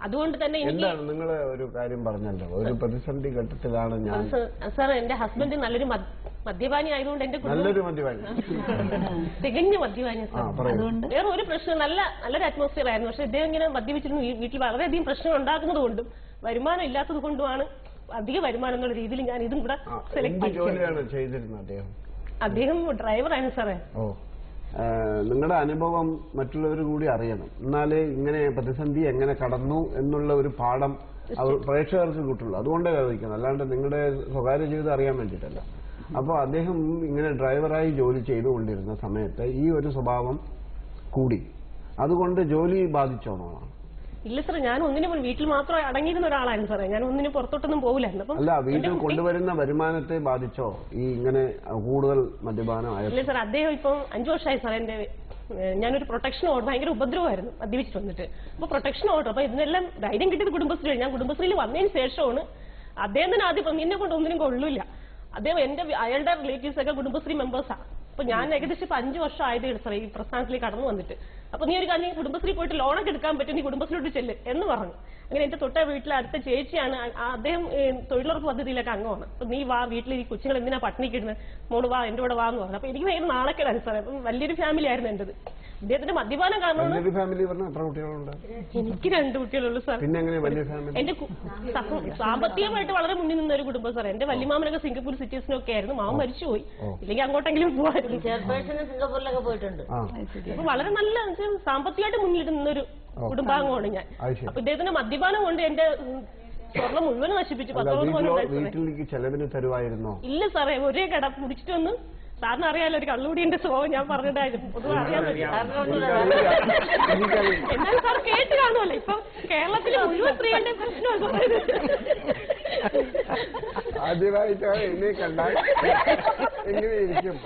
അതുകൊണ്ട് തന്നെ എന്താണ് നിങ്ങൾ ഒരു കാര്യം പറഞ്ഞല്ലോ, ഒരു പ്രതിസന്ധി ഘട്ടത്തിലാണ് ഞാൻ. സാർ, എന്റെ ഹസ്ബൻഡ് നല്ലൊരു മദ്യപാനി ആയതുകൊണ്ട് എന്റെ നല്ലൊരു മദ്യപാനി, തികഞ്ഞ മദ്യപാനി സാർ. അതുകൊണ്ട് വേറെ ഒരു പ്രശ്നം, നല്ലൊരു അറ്റ്മോസ്ഫിയർ ആയിരുന്നു. പക്ഷെ ഇദ്ദേഹം ഇങ്ങനെ മദ്യപിച്ചിരുന്നു. വീട്ടിൽ വളരെയധികം പ്രശ്നം ഉണ്ടാക്കുന്നത് കൊണ്ടും വരുമാനം ഇല്ലാത്തത് കൊണ്ടുമാണ് അധിക വരുമാനം എന്നുള്ള രീതിയിൽ ഞാൻ ഇതും കൂടെ സെലക്ട് ചെയ്തിരുന്നത്. അദ്ദേഹം ഡ്രൈവറാണ് സാറേ. നിങ്ങളുടെ അനുഭവം മറ്റുള്ളവർ കൂടി അറിയണം, എന്നാലേ ഇങ്ങനെ പ്രതിസന്ധി എങ്ങനെ കടന്നു എന്നുള്ള ഒരു പാഠം പ്രേക്ഷകർക്ക് കിട്ടുള്ളൂ. അതുകൊണ്ടേ ചോദിക്കണം, അല്ലാണ്ട് നിങ്ങളുടെ സ്വകാര്യ ജീവിതം അറിയാൻ വേണ്ടിയിട്ടല്ല. അപ്പോൾ അദ്ദേഹം ഇങ്ങനെ ഡ്രൈവറായി ജോലി ചെയ്തുകൊണ്ടിരുന്ന സമയത്ത് ഈ ഒരു സ്വഭാവം കൂടി, അതുകൊണ്ട് ജോലി ബാധിച്ചോണമാണ്? ഇല്ല സാർ, ഞാൻ ഒന്നിനും വീട്ടിൽ മാത്രം അടങ്ങിയിരുന്ന ഒരാളായിരുന്നു സാറേ. ഞാൻ ഒന്നിനും പുറത്തോട്ടൊന്നും പോകില്ലായിരുന്നു. അല്ല, വീട്ടിൽ കൊണ്ടുവരുന്ന വരുമാനത്തെ ബാധിച്ചോ ഈ ഇങ്ങനെ കൂടുതൽ മദ്യപാനം? ഇല്ല സാർ, അദ്ദേഹം ഇപ്പം 5 വർഷമായി സാർ. ഞാനൊരു പ്രൊട്ടക്ഷൻ ഓർഡർ, ഭയങ്കര ഉപദ്രവമായിരുന്നു മദ്യപിച്ചിട്ട് വന്നിട്ട്. അപ്പൊ പ്രൊട്ടക്ഷൻ ഓർഡർ, അപ്പൊ ഇതിനെല്ലാം ധൈര്യം കിട്ടിയത് കുടുംബശ്രീ. ഞാൻ കുടുംബശ്രീയിൽ വന്നതിന് ശേഷമാണ്. അദ്ദേഹം തന്നെ ആദ്യം എന്നെ കൊണ്ട് ഒന്നിനും കൊള്ളില്ല. അദ്ദേഹം അയാളുടെ റിലേറ്റീവ്സ് ഒക്കെ കുടുംബശ്രീ മെമ്പേഴ്സാണ്. അപ്പൊ ഞാൻ ഏകദേശം 5 വർഷം ആയതേ സാർ ഈ പ്രസ്ഥാനത്തിലേക്ക് കടന്നു വന്നിട്ട്. അപ്പൊ നീ ഒരു കാര്യം കുടുംബശ്രീ പോയിട്ട് ലോണൊക്കെ എടുക്കാൻ പറ്റും, നീ കുടുംബശ്രീയോട്ട് ചെല്ല് എന്ന് പറഞ്ഞു. അങ്ങനെ എന്റെ തൊട്ട വീട്ടിലെ അടുത്ത ചേച്ചിയാണ്, അദ്ദേഹം തൊഴിലുറപ്പ് പദ്ധതിയിലൊക്കെ അംഗമാണ്. അപ്പൊ നീ വാ, വീട്ടിൽ ഈ കൊച്ചുങ്ങൾ എന്തിനാ പട്ടിണിക്കിടുന്നത്, മോള് വാ, എന്റെ കൂടെ വാന്ന് പറഞ്ഞു. അപ്പൊ എനിക്ക് ഭയങ്കര നാണക്കേടാണ് സാറേ. അപ്പം വലിയൊരു ഫാമിലി ആയിരുന്നു എന്റേത്. അദ്ദേഹത്തിന്റെ മദ്യപാനം കാരണം എനിക്ക് 2 കുട്ടികളുള്ളൂ സാർ. എന്റെ സാമ്പത്തികമായിട്ട് വളരെ മുന്നിൽ നിന്ന ഒരു കുടുംബം സാർ. എന്റെ വല്യമാമനൊക്കെ സിംഗപ്പൂർ സിറ്റീസിനൊക്കെ ആയിരുന്നു. മാമൻ മരിച്ചുപോയി, ഇല്ലെങ്കിൽ അങ്ങോട്ടെങ്കിലും പോവായിരുന്നു. ചെയർപേഴ്സൺ സിംഗപ്പൂരിലൊക്കെ പോയിട്ടുണ്ട്. അപ്പൊ വളരെ നല്ല സാമ്പത്തികമായിട്ട് മുന്നിൽ നിന്നൊരു കുടുംബാംഗമാണ് ഞാൻ. അപ്പൊ ഇദ്ദേഹത്തിന്റെ മദ്യപാനം കൊണ്ട് എന്റെ സ്വർണ്ണം മുഴുവൻ നശിപ്പിച്ചു. 10 ചെലവിന് തരുവായിരുന്നോ? ഇല്ല സാറേ, ഒരേ കട മുടിച്ചിട്ട് വന്ന്. സാറിന് അറിയാലോ ഒരു കള്ളുകൂടിന്റെ സ്വഭാവം, ഞാൻ പറഞ്ഞിട്ടായിരുന്നു. പൊതുവെ അറിയാൻ എന്നാൽ സാർ കേട്ട് കാണുമല്ലോ. ഇപ്പൊ കേരളത്തിലെ മുഴുവൻ സ്ത്രീകളുടെ പ്രശ്നമാണ്. ആദ്യമായിട്ടാണ് എന്നെ കണ്ടാൽ എങ്ങനെയിരിക്കും?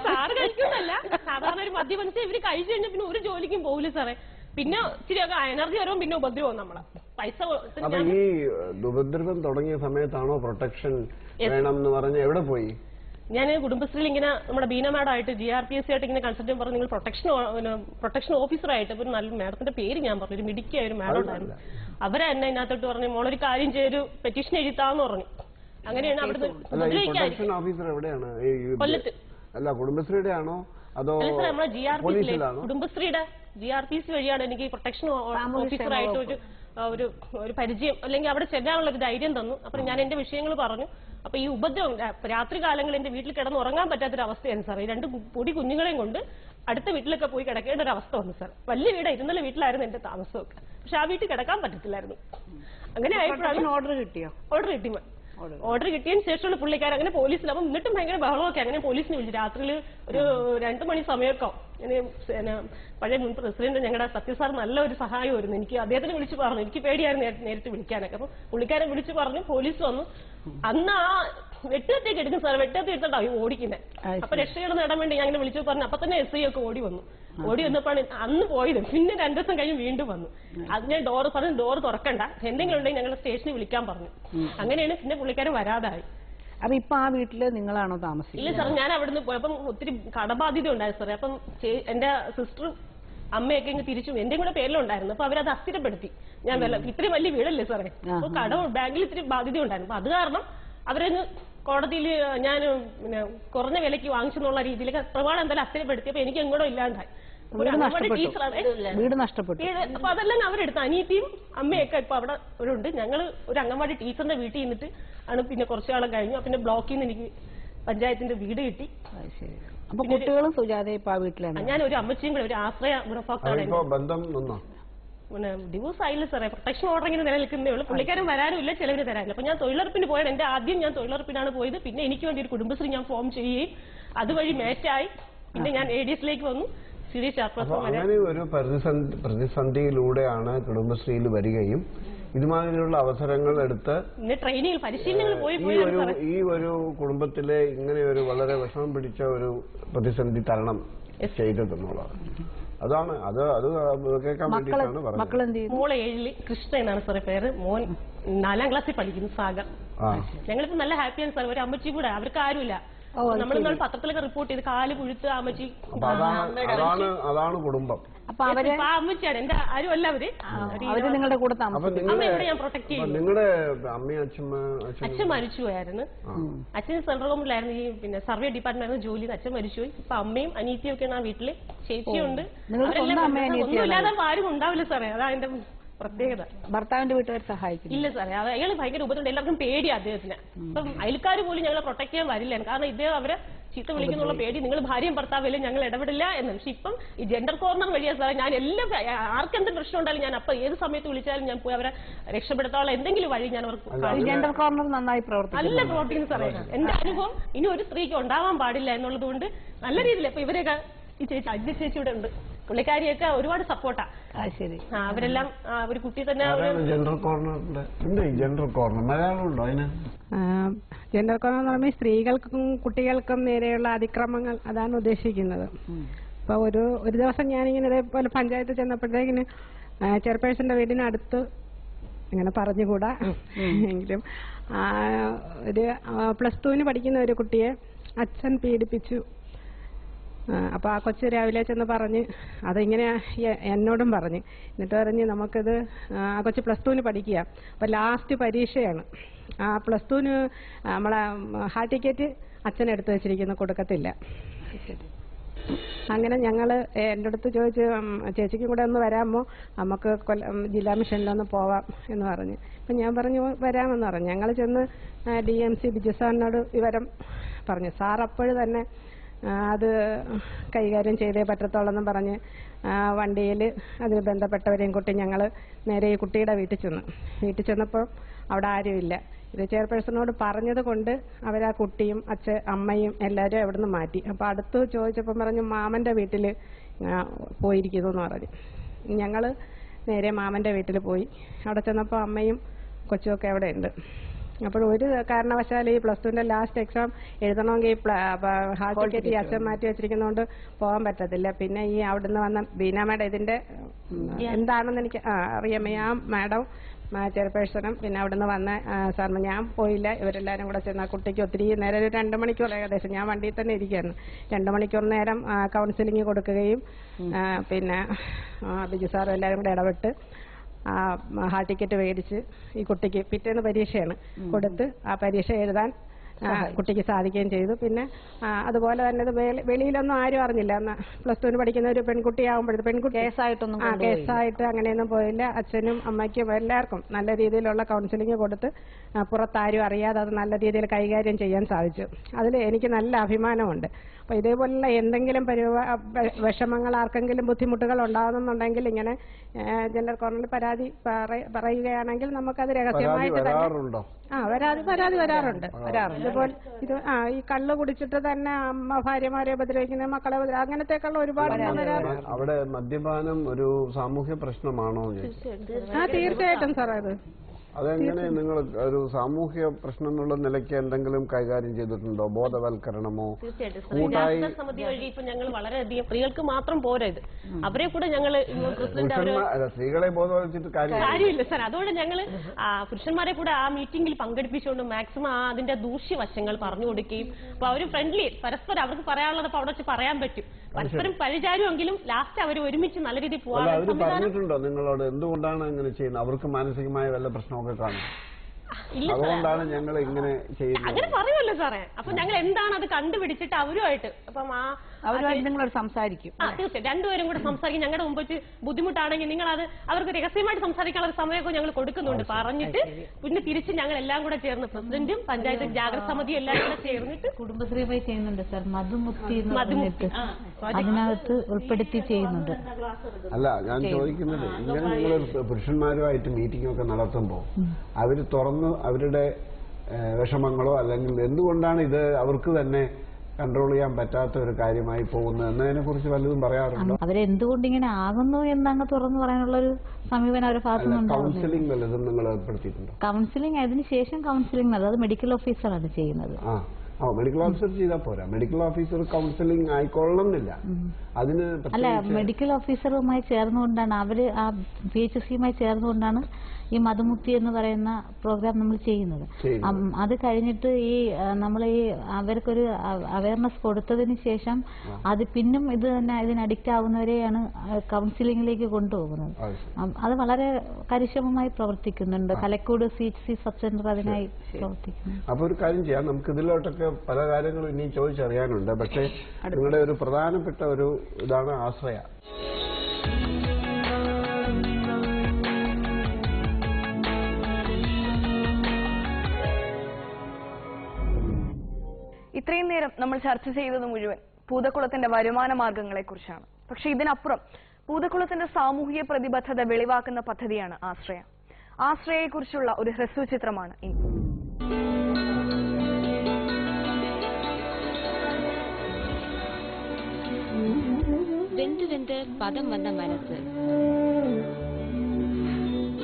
സാറ് കഴിക്കുന്നല്ല, സാധാരണ ഒരു മദ്യപനിച്ച് ഇവര് കഴിച്ചു കഴിഞ്ഞാൽ പിന്നെ ഒരു ജോലിക്കും പോകില്ല സാറേ. പിന്നെ ഇച്ചിരിയൊക്കെ എനർജി വരും, പിന്നെ ഉപദ്രവം നമ്മളെ പൈസ. അപ്പൊ ഈ ഉപദ്രവം തുടങ്ങിയ സമയത്താണോ പ്രൊട്ടക്ഷൻ വേണം എന്ന് പറഞ്ഞ് എവിടെ പോയി? ഞാൻ കുടുംബശ്രീയിൽ ഇങ്ങനെ നമ്മുടെ ബീന മാഡം ആയിട്ട് GRPSC ആയിട്ട് ഇങ്ങനെ കൺസൾട്ട് പറഞ്ഞു, നിങ്ങൾ പ്രൊട്ടക്ഷൻ ഓഫീസറായിട്ട് ഒരു നല്ല മാഡത്തിന്റെ പേര് ഞാൻ പറഞ്ഞു, ഒരു മിടുക്കിയ ഒരു മാഡം ഉണ്ടായിരുന്നു. അവരെ എന്നെ ഇതിനകത്തോട്ട് പറഞ്ഞു, മോളൊരു കാര്യം ചെയ്തൊരു പെറ്റീഷൻ എഴുതാന്ന് പറഞ്ഞു. അങ്ങനെയാണ് അവിടുത്തെ കൊല്ലത്ത്. അല്ല, കുടുംബശ്രീയുടെ ആണോ അതോ നമ്മുടെ കുടുംബശ്രീയുടെ GRPC വഴിയാണ് എനിക്ക് പ്രൊട്ടക്ഷൻ ഓഫീസറായിട്ട് ഒരു പരിചയം, അല്ലെങ്കിൽ അവിടെ ചെല്ലാനുള്ള ഒരു ധൈര്യം തന്നു. അപ്പൊ ഞാൻ എന്റെ വിഷയങ്ങൾ പറഞ്ഞു. അപ്പൊ ഈ ഉപദ്രവം രാത്രി കാലങ്ങളിൽ എന്റെ വീട്ടിൽ കിടന്ന് ഉറങ്ങാൻ പറ്റാത്തൊരവസ്ഥയാണ് സാർ. ഈ 2 പൊടി കുഞ്ഞുങ്ങളെയും കൊണ്ട് അടുത്ത വീട്ടിലൊക്കെ പോയി കിടക്കേണ്ട ഒരു അവസ്ഥ വന്നു സാർ. വലിയ വീട്, ഇരുന്നല്ല വീട്ടിലായിരുന്നു എന്റെ താമസമൊക്കെ. പക്ഷെ ആ വീട്ടിൽ കിടക്കാൻ പറ്റത്തില്ലായിരുന്നു. അങ്ങനെ ആയപ്പോഴാണ് ഓർഡർ കിട്ടിയോ? ഓർഡർ കിട്ടി. ഓർഡർ കിട്ടിയതിന് ശേഷമുള്ള പുള്ളിക്കാരൻ അങ്ങനെ പോലീസിൽ അപ്പം എന്നിട്ടും ഭയങ്കര ബഹളമൊക്കെ അങ്ങനെ പോലീസിനെ വിളിച്ചു രാത്രിയിൽ ഒരു 2 മണി സമയമൊക്കെ പഴയ മുൻ പ്രസിഡന്റ് ഞങ്ങളുടെ സത്യസാർ നല്ല ഒരു സഹായമായിരുന്നു എനിക്ക് അദ്ദേഹത്തിന് വിളിച്ചു പറഞ്ഞു എനിക്ക് പേടിയായിരുന്നു നേരിട്ട് വിളിക്കാനൊക്കെ അപ്പൊ പുള്ളിക്കാരൻ വിളിച്ചു പറഞ്ഞു പോലീസ് വന്നു അന്ന് ആ വെട്ടുകത്തേക്ക് എടുക്കും സാർ വെട്ടുകത്തി എടുത്തിട്ടാവും ഓടിക്കുന്നത് അപ്പൊ രക്ഷകൾ നേടാൻ വേണ്ടി ഞാൻ അങ്ങനെ വിളിച്ചു പറഞ്ഞു അപ്പൊ തന്നെ SI ഒക്കെ ഓടി വന്നപ്പോഴാണ് അന്ന് പോയത് പിന്നെ 2 ദിവസം കഴിഞ്ഞ് വീണ്ടും വന്നു അത് ഞാൻ ഡോർ തുറക്കണ്ട എന്തെങ്കിലും ഉണ്ടെങ്കിൽ ഞങ്ങൾ സ്റ്റേഷനിൽ വിളിക്കാൻ പറഞ്ഞു അങ്ങനെയാണ് പിന്നെ പുള്ളിക്കാരൻ വരാതായി അപ്പൊ ഇപ്പൊ ആ വീട്ടില് നിങ്ങളാണോ താമസിക്കുന്നത്? ഇല്ല സാർ ഞാൻ അവിടുന്ന് പോയപ്പം ഒത്തിരി കടബാധ്യത ഉണ്ടായിരുന്നു സാറേ അപ്പം എന്റെ സിസ്റ്ററും അമ്മയൊക്കെ ഇങ്ങ് തിരിച്ചു എന്റെ കൂടെ പേരിലുണ്ടായിരുന്നു അപ്പൊ അവരത് അസ്ഥിരപ്പെടുത്തി ഞാൻ ഇത്രയും വലിയ വീടല്ലേ സാറേ അപ്പൊ ബാങ്കിൽ ഇത്തിരി ബാധ്യത ഉണ്ടായിരുന്നു അപ്പൊ അത് കാരണം അവരങ്ങ് കോടതിയിൽ ഞാൻ പിന്നെ കുറഞ്ഞ വിലയ്ക്ക് വാങ്ങിച്ചെന്നുള്ള രീതിയിലൊക്കെ പ്രമാണം എന്തായാലും അസ്ഥിരപ്പെടുത്തിയപ്പോ എനിക്ക് എങ്ങോട്ടോ ഇല്ലാണ്ടായി വീട് നഷ്ടപ്പെട്ടു അപ്പൊ അതെല്ലാം അവരെടുത്ത് അനിയത്തിയും അമ്മയൊക്കെ ഇപ്പൊ അവിടെ ഉണ്ട് ഞങ്ങള് ഒരു അംഗൻവാടി ടീച്ചറിന്റെ വീട്ടിൽ നിന്നിട്ട് ആണ് പിന്നെ കുറച്ചു കാലം കഴിഞ്ഞു പിന്നെ ബ്ലോക്കിൽ നിന്ന് എനിക്ക് പഞ്ചായത്തിന്റെ വീട് കിട്ടി അപ്പൊ കുട്ടികളും സുജാത ഇപ്പൊ ആ വീട്ടിലാണ് ഞാൻ ഒരു അമ്മച്ചിയും കൂടെ ഒരു ആശ്രയ ഗുണഭോക്താണ് പിന്നെ ഡിവോഴ്സ് ആയില്ല സാറേ പ്രൊട്ടക്ഷൻ ഓർഡർ ഇങ്ങനെ നിലനിൽക്കുന്നേ ഉള്ളൂ പുള്ളിക്കാരൻ വരാനും ഇല്ല ചിലവര് തരാനില്ല അപ്പൊ ഞാൻ തൊഴിലുറപ്പിന് പോയത് എന്റെ ആദ്യം ഞാൻ തൊഴിലുറപ്പിനാണ് പോയത് പിന്നെ എനിക്ക് വേണ്ടി ഒരു കുടുംബശ്രീ ഞാൻ ഫോം ചെയ്യുകയും അതുവഴി മാച്ചായി പിന്നെ ഞാൻ ADS-ലേക്ക് വന്നു അങ്ങനെ ഒരു പ്രതിസന്ധിയിലൂടെയാണ് കുടുംബശ്രീയിൽ വരികയും ഇതുമാതിരിയുള്ള അവസരങ്ങൾ എടുത്ത് ഈ ഒരു കുടുംബത്തിലെ ഇങ്ങനെ ഒരു വളരെ വിഷമം പിടിച്ച ഒരു പ്രതിസന്ധി തരണം ചെയ്തതെന്നുള്ളത് അതാണ് അത് കേൾക്കാൻ വേണ്ടിയിട്ടാണ് പറഞ്ഞത്. മോള് 7 കൃഷ്ണ എന്നാണ് സാറേ പേര് മോൻ 4ാം ക്ലാസ്സിൽ പഠിക്കുന്നു സാഗർ ഞങ്ങളിപ്പോ നല്ല ഹാപ്പിയാണ് സാർ ഒരു അമ്മച്ചി കൂടെ അവർക്ക് ആരുമില്ല നമ്മൾ പത്രത്തിലൊക്കെ റിപ്പോർട്ട് ചെയ്ത് കാല് പുഴുത്ത് അമ്മച്ചി അതാണ് കുടുംബം അമ്മച്ചിയാണ് എന്റെ ആരുമല്ല അവര് നിങ്ങളുടെ കൂടെ അമ്മയോടെ ഞാൻ പ്രൊട്ടക്ട് ചെയ്യും നിങ്ങളുടെ അച്ഛൻ മരിച്ചുപോയായിരുന്നു അച്ഛൻ സെൻട്രൽ ഗവൺമെന്റിലായിരുന്നു ഈ പിന്നെ സർവേ ഡിപ്പാർട്ട്മെന്റ് ജോലി അച്ഛൻ മരിച്ചുപോയി ഇപ്പൊ അമ്മയും അനിയത്തിയും ഒക്കെയാണ് ആ വീട്ടില് ചേച്ചിയുണ്ട് ഒന്നുമില്ലാതെ ആരും ഉണ്ടാവില്ല സാറേ അതാ എന്റെ പ്രത്യേകത. ഭർത്താവിന്റെ വീട്ടുകാർ സഹായിക്കും ഇല്ല സാറേ അയാൾ ഭയങ്കര ഉപദ്രവം എല്ലാവർക്കും പേടി അദ്ദേഹത്തിന് അപ്പം അയൽക്കാർ പോലും ഞങ്ങളെ പ്രൊട്ടക്ട് ചെയ്യാൻ വരില്ല കാരണം ഇദ്ദേഹം അവരെ ചീത്ത വിളിക്കുന്നുള്ള പേടി നിങ്ങൾ ഭാര്യയും ഭർത്താവില്ലേ ഞങ്ങൾ ഇടപെടില്ല എന്ന് പക്ഷെ ഇപ്പം ഈ ജെൻഡർ കോർണർ വഴിയാ സാറേ ഞാൻ എല്ലാം ആർക്കെന്ത് പ്രശ്നം ഉണ്ടായാലും ഞാൻ അപ്പൊ ഏത് സമയത്ത് വിളിച്ചാലും ഞാൻ പോയി അവരെ രക്ഷപ്പെടുത്താനുള്ള എന്തെങ്കിലും വഴി ഞാൻ അവർക്ക് ജെൻഡർ കോർണർ നന്നായി നല്ല പ്രവർത്തിക്കുന്നു സാറേ എന്റെ അനുഭവം ഇനി ഒരു സ്ത്രീക്ക് ഉണ്ടാവാൻ പാടില്ല എന്നുള്ളത് കൊണ്ട് നല്ല രീതിയിൽ ഇപ്പൊ ഇവരെയൊക്കെ ഈ ചേച്ചി അജ്ഞ ചേച്ചി ഇവിടെ ഉണ്ട് പുള്ളിക്കാരിയൊക്കെ ഒരുപാട് സപ്പോർട്ടാ ശരി അവരെല്ലാം ഒരു കുട്ടി തന്നെ ജെൻഡർ കോർണർ മലയാളമുണ്ടോ അതിന് ജെൻഡർ കോർണർ എന്ന് പറയുമ്പോൾ സ്ത്രീകൾക്കും കുട്ടികൾക്കും നേരെയുള്ള അതിക്രമങ്ങൾ അതാണ് ഉദ്ദേശിക്കുന്നത് അപ്പൊ ഒരു ദിവസം ഞാനിങ്ങനെ ഇതേപോലെ പഞ്ചായത്ത് ചെന്നപ്പോഴത്തേക്കിന് ചെയർപേഴ്സന്റെ വീടിനടുത്ത് അങ്ങനെ പറഞ്ഞുകൂടാ എങ്കിലും ഒരു +2 പഠിക്കുന്ന ഒരു കുട്ടിയെ അച്ഛൻ പീഡിപ്പിച്ചു അപ്പൊ ആ കൊച്ചു രാവിലെ ചെന്ന് പറഞ്ഞ് അതിങ്ങനെ എന്നോടും പറഞ്ഞ് എന്നിട്ട് പറഞ്ഞ് നമുക്കിത് ആ കൊച്ചു +2 പഠിക്കുക അപ്പൊ ലാസ്റ്റ് പരീക്ഷയാണ് ആ +2 നമ്മളെ ഹാൾ ടിക്കറ്റ് അച്ഛൻ എടുത്തു വെച്ചിരിക്കുന്നു കൊടുക്കത്തില്ല അങ്ങനെ ഞങ്ങള് എൻ്റെ അടുത്ത് ചോദിച്ചു ചേച്ചിക്കും കൂടെ ഒന്ന് വരാമോ നമുക്ക് ജില്ലാ മിഷനിലൊന്ന് പോവാം എന്ന് പറഞ്ഞ് അപ്പം ഞാൻ പറഞ്ഞു വരാമെന്ന് പറഞ്ഞു ഞങ്ങൾ ചെന്ന് DMC ബിജു സാറിനോട് വിവരം പറഞ്ഞു സാർ അപ്പോഴും തന്നെ അത് കൈകാര്യം ചെയ്തേ പറ്റത്തോളെന്നും പറഞ്ഞ് വണ്ടിയിൽ അതിൽ ബന്ധപ്പെട്ടവരെയും കൂട്ടി ഞങ്ങൾ നേരെ ഈ കുട്ടിയുടെ വീട്ടിൽ ചെന്നപ്പോൾ അവിടെ ആരുമില്ല ഇത് ചെയർപേഴ്സണോട് പറഞ്ഞത് കൊണ്ട് അവരാ കുട്ടിയും അമ്മയും എല്ലാവരും അവിടെ നിന്ന് മാറ്റി അപ്പോൾ അടുത്ത് ചോദിച്ചപ്പം പറഞ്ഞു മാമൻ്റെ വീട്ടിൽ പോയിരിക്കുന്നു എന്ന് പറഞ്ഞു ഞങ്ങൾ നേരെ മാമൻ്റെ വീട്ടിൽ പോയി അവിടെ ചെന്നപ്പോൾ അമ്മയും കൊച്ചുമൊക്കെ അവിടെ ഉണ്ട് അപ്പോൾ ഒരു കാരണവശാൽ ഈ +2 ലാസ്റ്റ് എക്സാം എഴുതണമെങ്കിൽ ഹാൾ ടിക്കറ്റ് ഈ അച്ഛൻ മാറ്റി വെച്ചിരിക്കുന്നതുകൊണ്ട് പോകാൻ പറ്റത്തില്ല പിന്നെ ഈ അവിടുന്ന് വന്ന ബീന മാഡം ഇതിന്റെ എന്താണെന്ന് എനിക്ക് അറിയാമേ ആ മാഡം ചെയർപേഴ്സണും പിന്നെ അവിടുന്ന് വന്ന സാറിന് ഞാൻ പോയില്ല ഇവരെല്ലാവരും കൂടെ ചെന്ന് ആ കുട്ടിക്ക് ഒത്തിരി നേരം ഒരു 2 മണിക്കൂർ ഏകദേശം ഞാൻ വണ്ടിയിൽ തന്നെ ഇരിക്കുകയായിരുന്നു 2 മണിക്കൂർ നേരം കൗൺസിലിംഗ് കൊടുക്കുകയും പിന്നെ ബിജു സാറും എല്ലാവരും കൂടെ ഇടപെട്ട് ഹാൾ ടിക്കറ്റ് മേടിച്ച് ഈ കുട്ടിക്ക് പിറ്റേന്ന് പരീക്ഷയാണ് കൊടുത്ത് ആ പരീക്ഷ എഴുതാൻ കുട്ടിക്ക് സാധിക്കുകയും ചെയ്തു. പിന്നെ അതുപോലെ തന്നെ ഇത് വെളിയിലൊന്നും ആരും അറിഞ്ഞില്ല. +2 പഠിക്കുന്ന ഒരു പെൺകുട്ടിയാകുമ്പോഴത്തെ പെൺകുട്ടി കേസായിട്ട് അങ്ങനെയൊന്നും പോയില്ല. അച്ഛനും അമ്മയ്ക്കും എല്ലാവർക്കും നല്ല രീതിയിലുള്ള കൗൺസിലിംഗ് കൊടുത്ത് പുറത്താരും അറിയാതെ അത് നല്ല രീതിയിൽ കൈകാര്യം ചെയ്യാൻ സാധിച്ചു. അതിൽ എനിക്ക് നല്ല അഭിമാനമുണ്ട്. അപ്പോൾ ഇതേപോലുള്ള എന്തെങ്കിലും വിഷമങ്ങൾ ആർക്കെങ്കിലും ബുദ്ധിമുട്ടുകൾ ഉണ്ടാകുന്നുണ്ടെങ്കിൽ ഇങ്ങനെ ജെൻഡർ കോർണറിൽ പരാതി പറയുകയാണെങ്കിൽ നമുക്കത് രഹസ്യമായിട്ട് പരാതി വരാറുണ്ട്. ഇതുപോലെ ഈ കള്ള് കുടിച്ചിട്ട് തന്നെ അമ്മ ഭാര്യമാരെ ഉപദ്രവിക്കുന്ന മക്കളെ അങ്ങനത്തെക്കുള്ള ഒരുപാട് വരാറുണ്ട്. അവിടെ മദ്യപാനം ഒരു സാമൂഹ്യ പ്രശ്നമാണോ? തീർച്ചയായിട്ടും സാർ. അതെങ്ങനെ നിങ്ങൾ ഒരു സാമൂഹ്യ പ്രശ്നം എന്നുള്ള നിലയ്ക്ക് എന്തെങ്കിലും കൈകാര്യം ചെയ്തിട്ടുണ്ടോ? ബോധവൽക്കരണമോ? സമിതി വഴി ഇപ്പൊ ഞങ്ങൾ വളരെയധികം സ്ത്രീകൾക്ക് മാത്രം പോരാ ഇത്, അവരെ കൂടെ ഞങ്ങൾ സ്ത്രീകളെ ബോധവൽക്കരിച്ചിട്ട് കാര്യമില്ല സാർ. അതുകൊണ്ട് ഞങ്ങൾ പുരുഷന്മാരെ കൂടെ ആ മീറ്റിംഗിൽ പങ്കെടുപ്പിച്ചുകൊണ്ട് മാക്സിമം അതിന്റെ ദൂഷ്യവശങ്ങൾ പറഞ്ഞു കൊടുക്കുകയും അപ്പൊ അവര് ഫ്രണ്ട്ലി പരസ്പരം അവർക്ക് പറയാനുള്ളത് അവിടെ വെച്ച് പറയാൻ പറ്റും. പരസ്പരം പരിചാരമെങ്കിലും ലാസ്റ്റ് അവർ ഒരുമിച്ച് നല്ല രീതിയിൽ പോകാൻ പറഞ്ഞിട്ടുണ്ടോ നിങ്ങളോട്? എന്തുകൊണ്ടാണ് ഇങ്ങനെ ചെയ്യുന്നത്? അവർക്ക് മാനസികമായ വല്ല പ്രശ്നമൊക്കെ കാണും, അതുകൊണ്ടാണ് ഞങ്ങൾ ഇങ്ങനെ ചെയ്യുന്നത് അങ്ങനെ പറയുമല്ലോ സാറേ. അപ്പൊ ഞങ്ങൾ എന്താണ് അത് കണ്ടുപിടിച്ചിട്ട് അവരുമായിട്ട് അപ്പം നിങ്ങൾ സംസാരിക്കും. തീർച്ചയായും രണ്ടുപേരും കൂടെ സംസാരിക്കും. ഞങ്ങളുടെ മുമ്പ് ബുദ്ധിമുട്ടാണെങ്കിൽ നിങ്ങൾ അത് അവർക്ക് രഹസ്യമായിട്ട് സംസാരിക്കാനുള്ള ഒരു സമയമൊക്കെ ഞങ്ങൾ കൊടുക്കുന്നുണ്ട്. പറഞ്ഞിട്ട് പിന്നെ തിരിച്ച് ഞങ്ങൾ എല്ലാം കൂടെ ചേർന്ന് പ്രസിഡന്റും പഞ്ചായത്ത് ജാഗ്രത സമിതിയും എല്ലാം കൂടെ ചേർന്നിട്ട് കുടുംബശ്രീ ചെയ്യുന്നുണ്ട് സാർ. മധുമുക്തി അതിനകത്ത് ഉൾപ്പെടുത്തി ചെയ്യുന്നുണ്ട്. അല്ല, ഞാൻ ചോദിക്കുന്നത് ഇങ്ങനെ നിങ്ങൾ പുരുഷന്മാരുമായിട്ട് മീറ്റിംഗ് ഒക്കെ നടത്തുമ്പോൾ അവര് തുറന്ന് അവരുടെ വിഷമങ്ങളോ അല്ലെങ്കിൽ എന്തുകൊണ്ടാണ് ഇത് അവർക്ക് തന്നെ കൺട്രോൾ ചെയ്യാൻ പറ്റാത്ത ഒരു കാര്യമായി പോകുന്നത് എന്നതിനെ കുറിച്ച് വല്ലതും പറയാറുണ്ടോ? അവരെന്തുകൊണ്ട് ഇങ്ങനെ ആകുന്നു എന്നങ്ങ് തുറന്നു പറയാനുള്ള ഒരു സമീപനം അവരുടെ ഭാഗത്തുനിന്നുണ്ട്. കൗൺസിലിംഗ് വല്ലതും നിങ്ങൾ ഏർപ്പെടുത്തിയിട്ടുണ്ടോ? കൗൺസിലിംഗ് അതിനുശേഷം കൗൺസിലിംഗ് അത് മെഡിക്കൽ ഓഫീസറാണ് ചെയ്യുന്നത്. മെഡിക്കൽ ഓഫീസർ ചെയ്താൽ പോരാ, മെഡിക്കൽ ഓഫീസർ കൗൺസിലിംഗ് ആയിക്കൊള്ളുന്നില്ല. അതിന് അല്ല, മെഡിക്കൽ ഓഫീസറുമായി ചേർന്നുകൊണ്ടാണ് അവര് ആ PHC-യുമായി ചേർന്നുകൊണ്ടാണ് ഈ മധുമുക്തി എന്ന് പറയുന്ന പ്രോഗ്രാം നമ്മൾ ചെയ്യുന്നത്. അത് കഴിഞ്ഞിട്ട് നമ്മൾ അവർക്കൊരു അവയർനെസ് കൊടുത്തതിന് ശേഷം അത് പിന്നും ഇത് തന്നെ ഇതിന് അഡിക്റ്റ് ആവുന്നവരെയാണ് കൗൺസിലിംഗിലേക്ക് കൊണ്ടുപോകുന്നത്. അത് വളരെ കാര്യക്ഷമമായി പ്രവർത്തിക്കുന്നുണ്ട്. കലക്കൂട് CHC സബ് സെന്റർ അതിനായി പ്രവർത്തിക്കുന്നു. അപ്പൊ ഒരു കാര്യം ചെയ്യാം, നമുക്ക് ഇതിലോട്ടൊക്കെ പല കാര്യങ്ങളും ഇനി ചോദിച്ചറിയാനുണ്ട്. പക്ഷേ നിങ്ങളുടെ ഒരു പ്രധാനപ്പെട്ട ഒരു ഇതാണ് ആശ്രയ. ഇത്രയും നേരം നമ്മൾ ചർച്ച ചെയ്തത് മുഴുവൻ പൂതക്കുളത്തിന്റെ വരുമാന മാർഗങ്ങളെ കുറിച്ചാണ്. പക്ഷെ ഇതിനപ്പുറം പൂതക്കുളത്തിന്റെ സാമൂഹിക പ്രതിബദ്ധത വെളിവാക്കുന്ന പദ്ധതിയാണ് ആശ്രയ. ആശ്രയയെക്കുറിച്ചുള്ള ഒരു ഹ്രസ്വചിത്രമാണ് ഇനി. വെന്ത് വെന്ത് പദം വന്ന മനസ്സ്,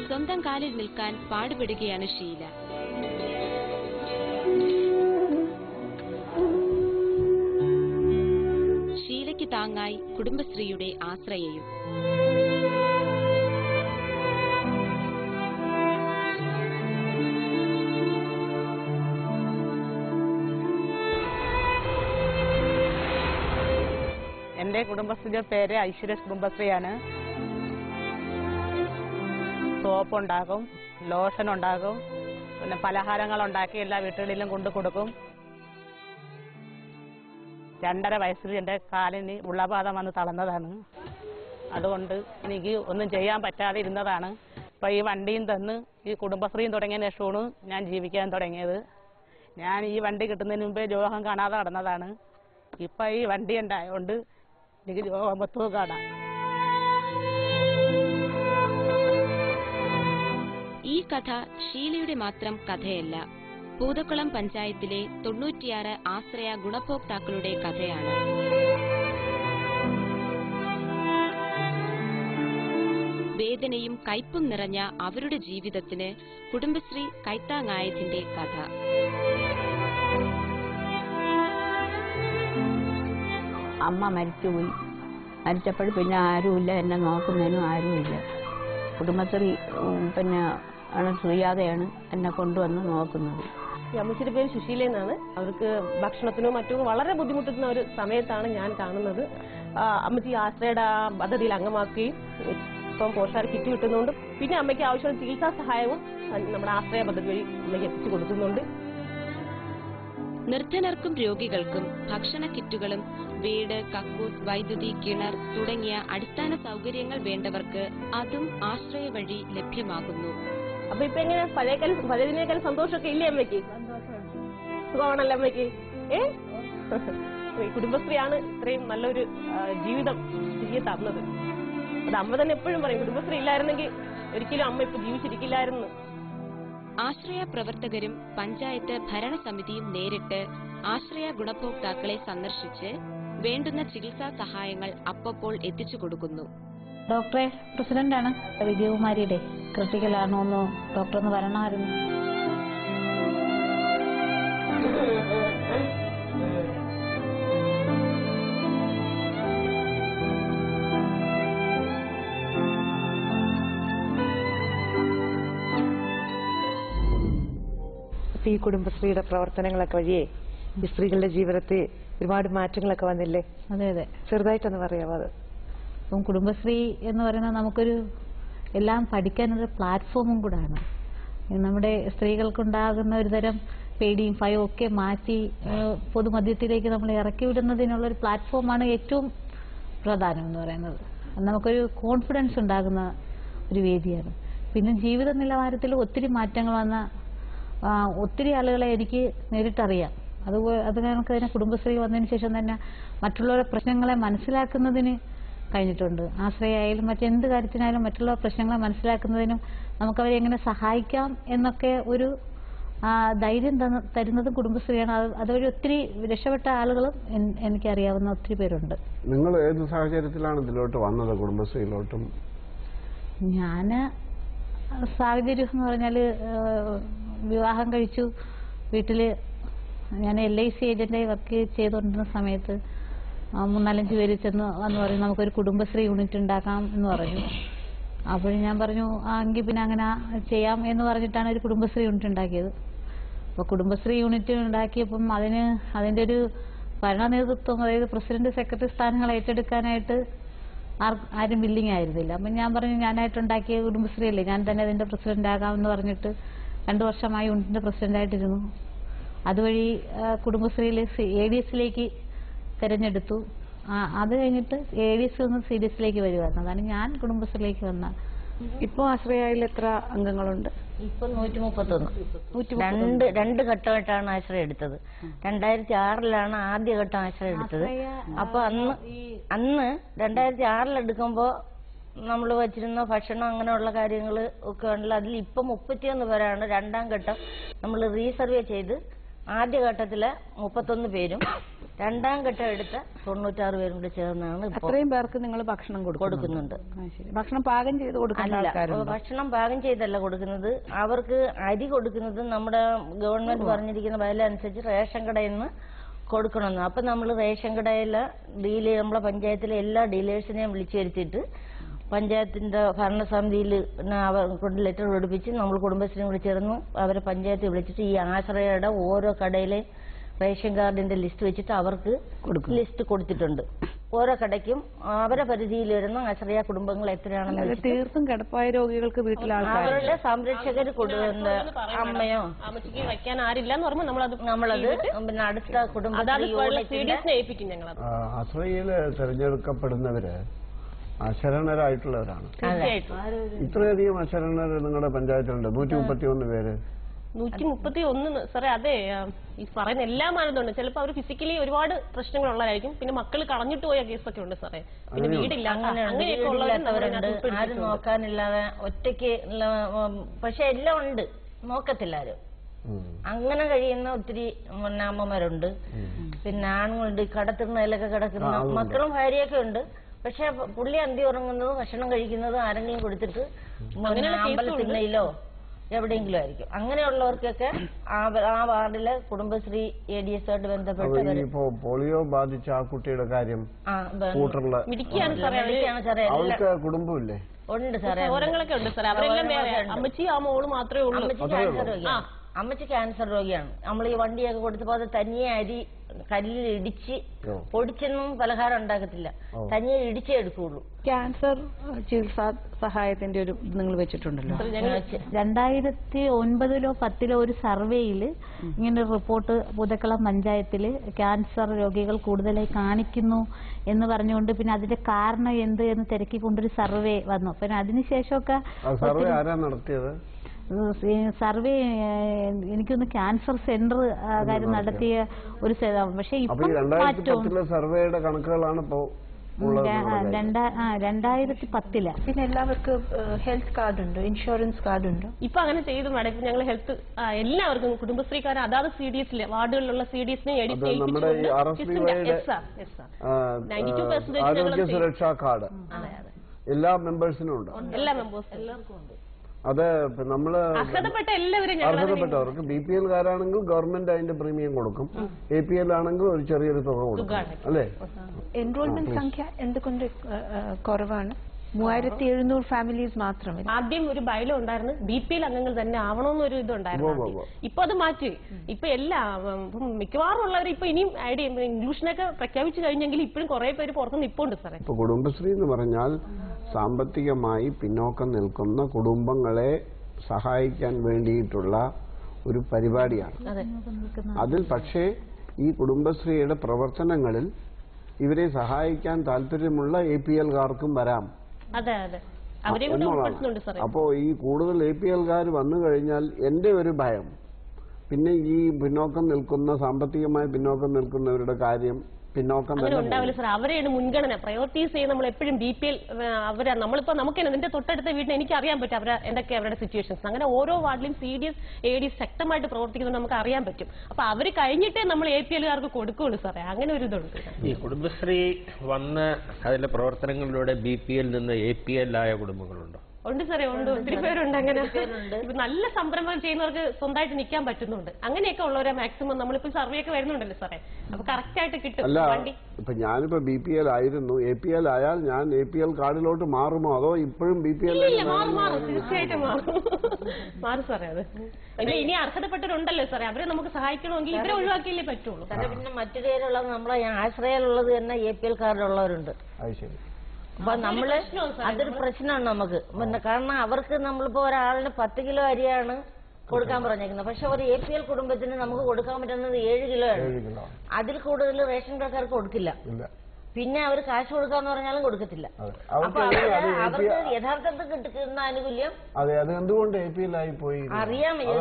സ്വന്തം കാലിൽ നിൽക്കാൻ പാടുപെടുകയാണ് ഷീല. ഷീലയ്ക്ക് താങ്ങായി കുടുംബശ്രീയുടെ ആശ്രയയും. എന്റെ കുടുംബശ്രീയുടെ പേര് ഐശ്വര്യ കുടുംബശ്രീയാണ്. സോപ്പ് ഉണ്ടാക്കും, ലോഷൻ ഉണ്ടാക്കും, പിന്നെ പലഹാരങ്ങൾ ഉണ്ടാക്കി എല്ലാ വീട്ടുകളിലും കൊണ്ടു കൊടുക്കും. 2.5 വയസ്സിൽ എൻ്റെ കാലിന് ഉള്ളപാദം വന്ന് തളർന്നതാണ്. അതുകൊണ്ട് എനിക്ക് ഒന്നും ചെയ്യാൻ പറ്റാതെ ഇരുന്നതാണ്. അപ്പോൾ ഈ വണ്ടിയും തന്ന് ഈ കുടുംബശ്രീയും തുടങ്ങിയ ശേഷമാണ് ഞാൻ ജീവിക്കാൻ തുടങ്ങിയത്. ഞാൻ ഈ വണ്ടി കിട്ടുന്നതിന് മുമ്പേ രോഗം കാണാതെ നടന്നതാണ്. ഇപ്പം ഈ വണ്ടി ഉണ്ടായതുകൊണ്ട് എനിക്ക് രോഗം മൊത്തവും കാണാം. ഈ കഥ ഷീലയുടെ മാത്രം കഥയല്ല, പൂതക്കുളം പഞ്ചായത്തിലെ 96 ആശ്രയ ഗുണഭോക്താക്കളുടെ കഥയാണ്. വേദനയും കയ്പും നിറഞ്ഞ അവരുടെ ജീവിതത്തിന് കുടുംബശ്രീ കൈത്താങ്ങായതിന്റെ കഥ. അമ്മ മരിച്ചുപോയി. മരിച്ചപ്പോൾ പിന്നെ ആരുമില്ല, എന്നെ നോക്കുന്നതിനും ആരുമില്ല. കുടുംബശ്രീ പിന്നെ ശ്രീയാതെയാണ് എന്നെ കൊണ്ടുവന്ന് നോക്കുന്നത്. അമ്മച്ചിയുടെ പേര് സുശീല എന്നാണ്. അവർക്ക് ഭക്ഷണത്തിനോ മറ്റോ വളരെ ബുദ്ധിമുട്ടുന്ന ഒരു സമയത്താണ് ഞാൻ കാണുന്നത്. അമ്മച്ചി ആശ്രയയുടെ പദ്ധതിയിൽ അംഗമാക്കുകയും ഇപ്പം പോഷകാഹാര കിറ്റ് കിട്ടുന്നുണ്ട്. പിന്നെ അമ്മയ്ക്ക് ആവശ്യമുള്ള ചികിത്സാ സഹായവും നമ്മുടെ ആശ്രയ പദ്ധതി വഴി അമ്മയ്ക്ക് എത്തിച്ചു കൊടുക്കുന്നുണ്ട്. നിർധനർക്കും രോഗികൾക്കും ഭക്ഷണ കിറ്റുകളും വീട്, കക്കൂസ്, വൈദ്യുതി, കിണർ തുടങ്ങിയ അടിസ്ഥാന സൗകര്യങ്ങൾ വേണ്ടവർക്ക് അതും ആശ്രയ വഴി ലഭ്യമാകുന്നു. അപ്പൊ ഇപ്പൊ എങ്ങനെ പഴയതിനേക്കാൾ സന്തോഷമൊക്കെ ഇല്ലേ അമ്മയ്ക്ക്? സുഖമാണല്ലോ അമ്മയ്ക്ക്? കുടുംബശ്രീയാണ് ഇത്രയും നല്ലൊരു ജീവിതം തിരികെ തന്നത്. അത് അമ്മ തന്നെ എപ്പോഴും പറയും, കുടുംബശ്രീ ഇല്ലായിരുന്നെങ്കിൽ ഒരിക്കലും അമ്മ ഇപ്പൊ ജീവിച്ചിരിക്കില്ലായിരുന്നു. ആശ്രയ പ്രവർത്തകരും പഞ്ചായത്ത് ഭരണസമിതിയും നേരിട്ട് ആശ്രയ ഗുണഭോക്താക്കളെ സന്ദർശിച്ച് വേണ്ടുന്ന ചികിത്സാ സഹായങ്ങൾ അപ്പപ്പോൾ എത്തിച്ചു കൊടുക്കുന്നു. ഡോക്ടറെ, പ്രസിഡന്റാണ് വിജയകുമാരിയുടെ. ക്രിട്ടിക്കലാണോ എന്ന് ഡോക്ടറൊന്ന് വരണമായിരുന്നു. ഈ കുടുംബശ്രീയുടെ പ്രവർത്തനങ്ങളൊക്കെ വഴിയേ ഈ സ്ത്രീകളുടെ ജീവിതത്തിൽ ഒരുപാട് മാറ്റങ്ങളൊക്കെ വന്നില്ലേ? അതെ അതെ, ചെറുതായിട്ടൊന്ന് പറയാമോ അത്? അപ്പം കുടുംബശ്രീ എന്ന് പറയുന്നത് നമുക്കൊരു എല്ലാം പഠിക്കാനൊരു പ്ലാറ്റ്ഫോമും കൂടാണ്. നമ്മുടെ സ്ത്രീകൾക്കുണ്ടാകുന്ന ഒരു തരം പേടിയും ഭയവും ഒക്കെ മാറ്റി പൊതുമധ്യത്തിലേക്ക് നമ്മൾ ഇറക്കി വിടുന്നതിനുള്ളൊരു പ്ലാറ്റ്ഫോമാണ് ഏറ്റവും പ്രധാനം എന്ന് പറയുന്നത്. നമുക്കൊരു കോൺഫിഡൻസ് ഉണ്ടാകുന്ന ഒരു വേദിയാണ്. പിന്നെ ജീവിത നിലവാരത്തിൽ ഒത്തിരി മാറ്റങ്ങൾ വന്ന ഒത്തിരി ആളുകളെ എനിക്ക് നേരിട്ടറിയാം. അത് നമുക്ക് തന്നെ കുടുംബശ്രീ വന്നതിന് ശേഷം തന്നെ മറ്റുള്ളവരുടെ പ്രശ്നങ്ങളെ മനസ്സിലാക്കുന്നതിന് കഴിഞ്ഞിട്ടുണ്ട്. ആശ്രയായാലും മറ്റെന്ത് കാര്യത്തിനായാലും മറ്റുള്ള പ്രശ്നങ്ങളെ മനസ്സിലാക്കുന്നതിനും നമുക്കവരെ എങ്ങനെ സഹായിക്കാം എന്നൊക്കെ ഒരു ധൈര്യം തരുന്നതും കുടുംബശ്രീയാണ്. അതുവഴി ഒത്തിരി രക്ഷപ്പെട്ട ആളുകളും എനിക്കറിയാവുന്ന ഒത്തിരി പേരുണ്ട്. നിങ്ങൾ ഏത് സാഹചര്യത്തിലാണ് ഇതിലോട്ട് വന്നത്, കുടുംബശ്രീയിലോട്ടും? ഞാൻ സാഹചര്യം എന്ന് പറഞ്ഞാൽ വിവാഹം കഴിച്ചു. വീട്ടിൽ ഞാൻ LIC ഏജന്റായി വർക്ക് ചെയ്തുകൊണ്ടിരുന്ന സമയത്ത് 3-4 പേര് വന്ന് പറഞ്ഞു നമുക്കൊരു കുടുംബശ്രീ യൂണിറ്റ് ഉണ്ടാക്കാം എന്ന് പറഞ്ഞു. അപ്പോൾ ഞാൻ പറഞ്ഞു എങ്കിൽ പിന്നെ അങ്ങനെ ചെയ്യാം എന്ന് പറഞ്ഞിട്ടാണ് ഒരു കുടുംബശ്രീ യൂണിറ്റ് ഉണ്ടാക്കിയത്. അപ്പോൾ കുടുംബശ്രീ യൂണിറ്റ് ഉണ്ടാക്കിയപ്പം അതിൻ്റെ ഒരു ഭരണ നേതൃത്വം, അതായത് പ്രസിഡന്റ്, സെക്രട്ടറി സ്ഥാനങ്ങൾ ഏറ്റെടുക്കാനായിട്ട് ആരും വില്ലിങ് ആയിരുന്നില്ല. അപ്പം ഞാൻ പറഞ്ഞു ഞാനായിട്ടുണ്ടാക്കിയ കുടുംബശ്രീ അല്ലേ, ഞാൻ തന്നെ അതിൻ്റെ പ്രസിഡന്റ് ആകാമെന്ന് പറഞ്ഞിട്ട് 2 വർഷമായി യൂണിറ്റിൻ്റെ പ്രസിഡന്റായിട്ടിരുന്നു. അതുവഴി കുടുംബശ്രീയിൽ ADS-ലേക്ക് തിരഞ്ഞെടുത്തു. അത് കഴിഞ്ഞിട്ട് ADS നിന്ന് CDS-ലേക്ക് വരുമായിരുന്നു. അതാണ് ഞാൻ കുടുംബശ്രീയിലേക്ക് വന്ന. ഇപ്പോൾ ആശ്രയയിൽ എത്ര അംഗങ്ങളുണ്ട്? ഇപ്പൊ 131. രണ്ട് ഘട്ടമായിട്ടാണ് ആശ്രയം എടുത്തത്. 2006-ലാണ് ആദ്യഘട്ടം ആശ്രയം എടുത്തത്. അപ്പൊ അന്ന് 2006 എടുക്കുമ്പോ നമ്മൾ വച്ചിരുന്ന ഭക്ഷണം അങ്ങനെയുള്ള കാര്യങ്ങൾ ഒക്കെ ഉണ്ടല്ലോ. അതിൽ ഇപ്പൊ 31 പേരാണ്. 2ാം ഘട്ടം നമ്മൾ റീസർവേ ചെയ്ത് ആദ്യഘട്ടത്തിലെ 31 പേരും 2ാം ഘട്ടം എടുത്ത 96 പേരും കൂടി ചേർന്നാണ്. അത്രയും പേർക്ക് നിങ്ങൾ ഭക്ഷണം കൊടുക്കുന്നുണ്ട്? ഭക്ഷണം പാകം ചെയ്ത് കൊടുക്കുന്നില്ല. ഭക്ഷണം പാകം ചെയ്തല്ല കൊടുക്കുന്നത്. അവർക്ക് അരി കൊടുക്കുന്നത് നമ്മുടെ ഗവൺമെന്റ് പറഞ്ഞിരിക്കുന്ന വില അനുസരിച്ച് റേഷൻ കടയിൽ നിന്ന് കൊടുക്കണമെന്ന്. അപ്പൊ നമ്മൾ റേഷൻ കടയിലെ നമ്മളെ പഞ്ചായത്തിലെ എല്ലാ ഡീലേഴ്സിനെയും വിളിച്ചു വരുത്തിയിട്ട് പഞ്ചായത്തിന്റെ ഭരണസമിതിയിൽ അവർ കൊണ്ട് ലെറ്റർ കൊടുപ്പിച്ച് നമ്മൾ കുടുംബശ്രീയും കൂടി ചേർന്ന് അവരെ പഞ്ചായത്തിൽ വിളിച്ചിട്ട് ഈ ആശ്രയയുടെ ഓരോ കടയിലെ റേഷൻ കാർഡിന്റെ ലിസ്റ്റ് വെച്ചിട്ട് അവർക്ക് ലിസ്റ്റ് കൊടുത്തിട്ടുണ്ട്. ഓരോ കടയ്ക്കും അവരുടെ പരിധിയിൽ വരുന്ന ആശ്രയ കുടുംബങ്ങൾ എത്രയാണെന്ന് തീർത്തും കിടപ്പായ രോഗികൾക്ക് വീട്ടിൽ അവരുടെ സംരക്ഷകർ അമ്മയോ അമ്മച്ചിക്ക് വയ്ക്കാൻ ആരില്ല എന്ന് പറയുമ്പോൾ നമ്മളത് പിന്നെ അടുത്ത കുടുംബശ്രീ ആശ്രയയില് തിരഞ്ഞെടുക്കപ്പെടുന്നവര് അശരണരായിട്ടുള്ളവരാണ്. ഇത്രയധികം അശരണർ നിങ്ങളുടെ പഞ്ചായത്തിലുണ്ട്? 131 പേര്. 131 സാറേ. അതെ, ഈ പറയുന്ന എല്ലാ മാനദണ്ഡം ചിലപ്പോൾ അവർ ഫിസിക്കലി ഒരുപാട് പ്രശ്നങ്ങളുള്ളവരായിരിക്കും. പിന്നെ മക്കൾ കളഞ്ഞിട്ട് പോയ കേസൊക്കെ ഉണ്ട് സാറേ. പിന്നെ വീടില്ല, അങ്ങനെയൊക്കെ ഉള്ളവരുണ്ട്. ആരും നോക്കാനില്ലാതെ ഒറ്റയ്ക്ക്. പക്ഷെ എല്ലാം ഉണ്ട്, നോക്കത്തില്ല ആരും. അങ്ങനെ കഴിയുന്ന ഒത്തിരി അമ്മമാരുണ്ട്. പിന്നെ ആണുങ്ങളുണ്ട്, കടത്തിണ്ണയിലൊക്കെ കിടക്കുന്ന മക്കളും ഭാര്യയൊക്കെ ഉണ്ട്. പക്ഷെ പുള്ളി അന്തി ഉറങ്ങുന്നതും ഭക്ഷണം കഴിക്കുന്നതും ആരെങ്കിലും കൊടുത്തിട്ട് അമ്പലത്തിണ്ണയിലോ എവിടെയെങ്കിലും ആയിരിക്കും. അങ്ങനെയുള്ളവർക്കൊക്കെ ആ വാർഡിലെ കുടുംബശ്രീ ADS-ആയിട്ട് ബന്ധപ്പെട്ട് പോളിയോ ബാധിച്ച ആ കുട്ടിയുടെ കാര്യം കുടുംബമില്ലേ? ഉണ്ട് സാറേ, ഓരങ്ങളൊക്കെ ഉണ്ട് സാറേ. അവരെല്ലാം അമ്മച്ചി ആ മോള് മാത്രമേ ഉള്ളൂ. അമ്മച്ചി ക്യാൻസർ രോഗിയാണ്. നമ്മൾ ഈ വണ്ടിയൊക്കെ കൊടുത്തപ്പോ അത് തനിയെ അരി കല്ലിൽ ഇടിച്ച് പൊടിച്ചൊന്നും പലഹാരം ഉണ്ടാക്കത്തില്ല, തനിയെ ഇടിച്ചേ എടുക്കുള്ളൂ. ക്യാൻസർ ചികിത്സാ സഹായത്തിന്റെ ഒരു നിങ്ങൾ വെച്ചിട്ടുണ്ടല്ലോ. 2009-ലോ 10-ലോ ഒരു സർവേയിൽ ഇങ്ങനെ റിപ്പോർട്ട് പുതക്കളം പഞ്ചായത്തിൽ ക്യാൻസർ രോഗികൾ കൂടുതലായി കാണിക്കുന്നു എന്ന് പറഞ്ഞുകൊണ്ട് പിന്നെ അതിന്റെ കാരണം എന്ത് എന്ന് തിരക്കിക്കൊണ്ടൊരു സർവേ വന്നു. പിന്നെ അതിനുശേഷമൊക്കെ സർവേ എനിക്കൊന്ന് ക്യാൻസർ സെന്റർ കാര്യം നടത്തിയ ഒരു പക്ഷെ ഇപ്പം സർവേയുടെ കണക്കുകളാണ് 2010-ല്. പിന്നെ എല്ലാവർക്കും ഹെൽത്ത് കാർഡ് ഉണ്ട്, ഇൻഷുറൻസ് കാർഡ് ഉണ്ട്. ഇപ്പൊ അങ്ങനെ ചെയ്തു മാഡം. ഇപ്പൊ ഞങ്ങൾ ഹെൽത്ത് എല്ലാവർക്കും കുടുംബശ്രീക്കാരെ അതാത് CDS വാർഡുകളിലുള്ള CDSനെ ആരോഗ്യ സുരക്ഷാ കാർഡ് എല്ലാ മെമ്പേഴ്സിനും ഉണ്ട്. എല്ലാ മെമ്പേഴ്സും എല്ലാവർക്കും ഉണ്ട്. അത് നമ്മള് അർഹതപ്പെട്ടവർക്ക് BPL കാരാണെങ്കിൽ ഗവൺമെന്റ് അതിന്റെ പ്രീമിയം കൊടുക്കും, APL ആണെങ്കിൽ ഒരു ചെറിയൊരു തുക കൊടുക്കും അല്ലേ. എൻറോൾമെന്റ് സംഖ്യ എന്തുകൊണ്ട് കുറവാണ്? 3700 ഫാമിലീസ് മാത്രമേ. ആദ്യം ഒരു ബൈലോ ഉണ്ടായിരുന്നു, BPL അംഗങ്ങൾ തന്നെ ആവണമെന്നൊരു ഇതുണ്ടായിരുന്നു. ഇപ്പൊ അത് മാറ്റി. ഇപ്പൊ മിക്കവാറും ഉള്ളവർ ഇപ്പൊ ഇനിയും ഇൻക്ലൂഷനൊക്കെ പ്രഖ്യാപിച്ചു കഴിഞ്ഞെങ്കിൽ ഇപ്പോഴും കുറെ പേര് പുറത്ത് നിപ്പുണ്ട് സാറേ. ഇപ്പൊ കുടുംബശ്രീ എന്ന് പറഞ്ഞാൽ സാമ്പത്തികമായി പിന്നോക്കം നിൽക്കുന്ന കുടുംബങ്ങളെ സഹായിക്കാൻ വേണ്ടിയിട്ടുള്ള ഒരു പരിപാടിയാണ്. അതിൽ പക്ഷേ ഈ കുടുംബശ്രീയുടെ പ്രവർത്തനങ്ങളിൽ ഇവരെ സഹായിക്കാൻ താല്പര്യമുള്ള APL-കാർക്കും വരാം. അപ്പോ ഈ കൂടുതൽ APL-കാർ വന്നു കഴിഞ്ഞാൽ എന്റെ ഒരു ഭയം പിന്നെ ഈ പിന്നോക്കം നിൽക്കുന്ന സാമ്പത്തികമായി പിന്നോക്കം നിൽക്കുന്നവരുടെ കാര്യം പിന്നോക്കം ഉണ്ടാവില്ല സാർ. അവരെയാണ് മുൻഗണന പ്രയോറിറ്റൈസ് ചെയ്യുന്നത്. നമ്മൾ എപ്പോഴും BPL നമ്മളിപ്പോ നമുക്ക് നിന്റെ തൊട്ടടുത്ത വീട്ടിൽ എനിക്ക് അറിയാൻ പറ്റും എന്തൊക്കെ അവരുടെ സിറ്റുവേഷൻസ്. അങ്ങനെ ഓരോ വാർഡിലും CDS ADS ശക്തമായിട്ട് പ്രവർത്തിക്കുന്നത് നമുക്ക് അറിയാൻ പറ്റും. അപ്പൊ അവര് കഴിഞ്ഞിട്ടേ നമ്മൾ APL-കാർക്ക് കൊടുക്കുള്ളൂ സാറേ. അങ്ങനെ ഒരു ഇതുണ്ട്. ഈ കുടുംബശ്രീ വന്ന അതിലെ പ്രവർത്തനങ്ങളിലൂടെ BPL നിന്ന് APL ആയ കുടുംബങ്ങളുണ്ടോ? ഉണ്ട് സാറേ, ഉണ്ട്. ഒത്തിരി പേരുണ്ട്. അങ്ങനെ നല്ല സംരംഭം ചെയ്യുന്നവർക്ക് സ്വന്തമായിട്ട് നിൽക്കാൻ പറ്റുന്നുണ്ട്. അങ്ങനെയൊക്കെ ഉള്ളവരെ മാക്സിമം നമ്മളിപ്പോ സർവേ ഒക്കെ വരുന്നുണ്ടല്ലോ സാറേ, അപ്പൊ കറക്റ്റ് ആയിട്ട് കിട്ടും. വണ്ടി ഇപ്പൊ ഞാനിപ്പോ BPL ആയിരുന്നു, APL ആയാൽ ഞാൻ APL കാർഡിലോട്ട് മാറുമോ അതോ ഇപ്പോഴും BPL? മാറും, തീർച്ചയായിട്ടും മാറും സാറേ. അത് ഇനി അർഹതപ്പെട്ടവരുണ്ടല്ലോ സാറേ, അവരെ നമുക്ക് സഹായിക്കണമെങ്കിൽ ഇവരെ ഒഴിവാക്കിയല്ലേ പറ്റുള്ളൂ. പിന്നെ മറ്റു പേരുള്ളത് നമ്മളെ ആശ്രയമുള്ളത് തന്നെ APL കാർഡുള്ളവരുണ്ട്. അപ്പൊ നമ്മള് അതൊരു പ്രശ്നമാണ് നമുക്ക്. പിന്നെ കാരണം അവർക്ക് നമ്മളിപ്പോ ഒരാളിന് 10 കിലോ അരിയാണ് കൊടുക്കാൻ പറഞ്ഞേക്കുന്നത്, പക്ഷെ ഒരു APL കുടുംബത്തിന് നമുക്ക് കൊടുക്കാൻ പറ്റുന്നത് 7 കിലോ ആണ്. അതിൽ കൂടുതൽ റേഷൻ കടക്കാർക്ക് കൊടുക്കില്ല. പിന്നെ അവർ കാശ് കൊടുക്കാന്ന് പറഞ്ഞാലും കൊടുക്കത്തില്ല. അപ്പൊ അവർക്ക് യഥാർത്ഥത്തിൽ കിട്ടുന്ന ആനുകൂല്യം അറിയാൻ വയ്യ.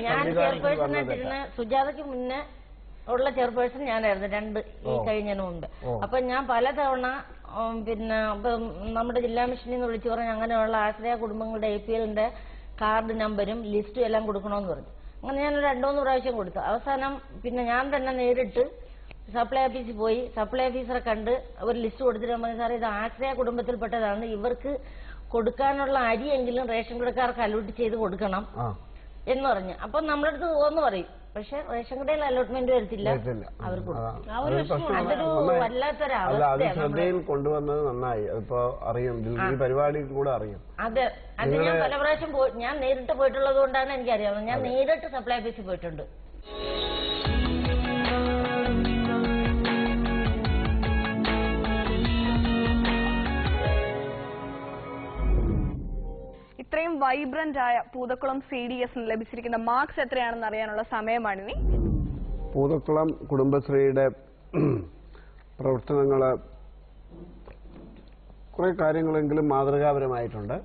ഞാൻ ചെയർപേഴ്സൺ ആയിട്ടിരുന്ന സുജാതയ്ക്ക് മുന്നേ ഉള്ള ചെയർപേഴ്സൺ ഞാനായിരുന്നു ഈ കഴിഞ്ഞതിന് മുമ്പ്. അപ്പൊ ഞാൻ പലതവണ പിന്നെ നമ്മുടെ ജില്ലാ മിഷനിൽ നിന്ന് വിളിച്ചു പറഞ്ഞു അങ്ങനെയുള്ള ആശ്രയ കുടുംബങ്ങളുടെ APL-ന്റെ കാർഡ് നമ്പരും ലിസ്റ്റും എല്ലാം കൊടുക്കണമെന്ന് പറഞ്ഞു. അങ്ങനെ ഞാൻ 2-3 പ്രാവശ്യം കൊടുത്തു. അവസാനം പിന്നെ ഞാൻ തന്നെ നേരിട്ട് സപ്ലൈ ഓഫീസിൽ പോയി സപ്ലൈ ഓഫീസറെ കണ്ട് ഒരു ലിസ്റ്റ് കൊടുത്തിട്ട് പറഞ്ഞു, സാറേ ഇത് ആശ്രയ കുടുംബത്തിൽപ്പെട്ടതാണ്, ഇവർക്ക് കൊടുക്കാനുള്ള അരിയെങ്കിലും റേഷൻ കടക്കാർക്ക് അലോട്ട് ചെയ്ത് കൊടുക്കണം എന്ന് പറഞ്ഞു. അപ്പൊ നമ്മുടെ അടുത്ത് പോകുമെന്ന് പറയും, പക്ഷെ റേഷൻ കടയിൽ അലോട്ട്മെന്റ് വരത്തില്ല. അവർക്ക് ശ്രദ്ധയിൽ കൊണ്ടുവന്നത് നന്നായി. ഇപ്പൊ അറിയും, ഈ പരിപാടി കൂടെ അറിയും. അതെ, അത് ഞാൻ പല പ്രാവശ്യം ഞാൻ നേരിട്ട് പോയിട്ടുള്ളത് കൊണ്ടാണ് എനിക്കറിയാവുന്നത്. ഞാൻ നേരിട്ട് സപ്ലൈ ഓഫീസിൽ പോയിട്ടുണ്ട്. ഇത്രയും വൈബ്രന്റ് ആയ പൂതക്കുളം CDS ലഭിച്ചിരിക്കുന്ന മാർക്സ് എത്രയാണെന്ന് അറിയാനുള്ള സമയമാണിനി. പൂതക്കുളം കുടുംബശ്രീയുടെ പ്രവർത്തനങ്ങള് കുറെ കാര്യങ്ങളെങ്കിലും മാതൃകാപരമായിട്ടുണ്ട്.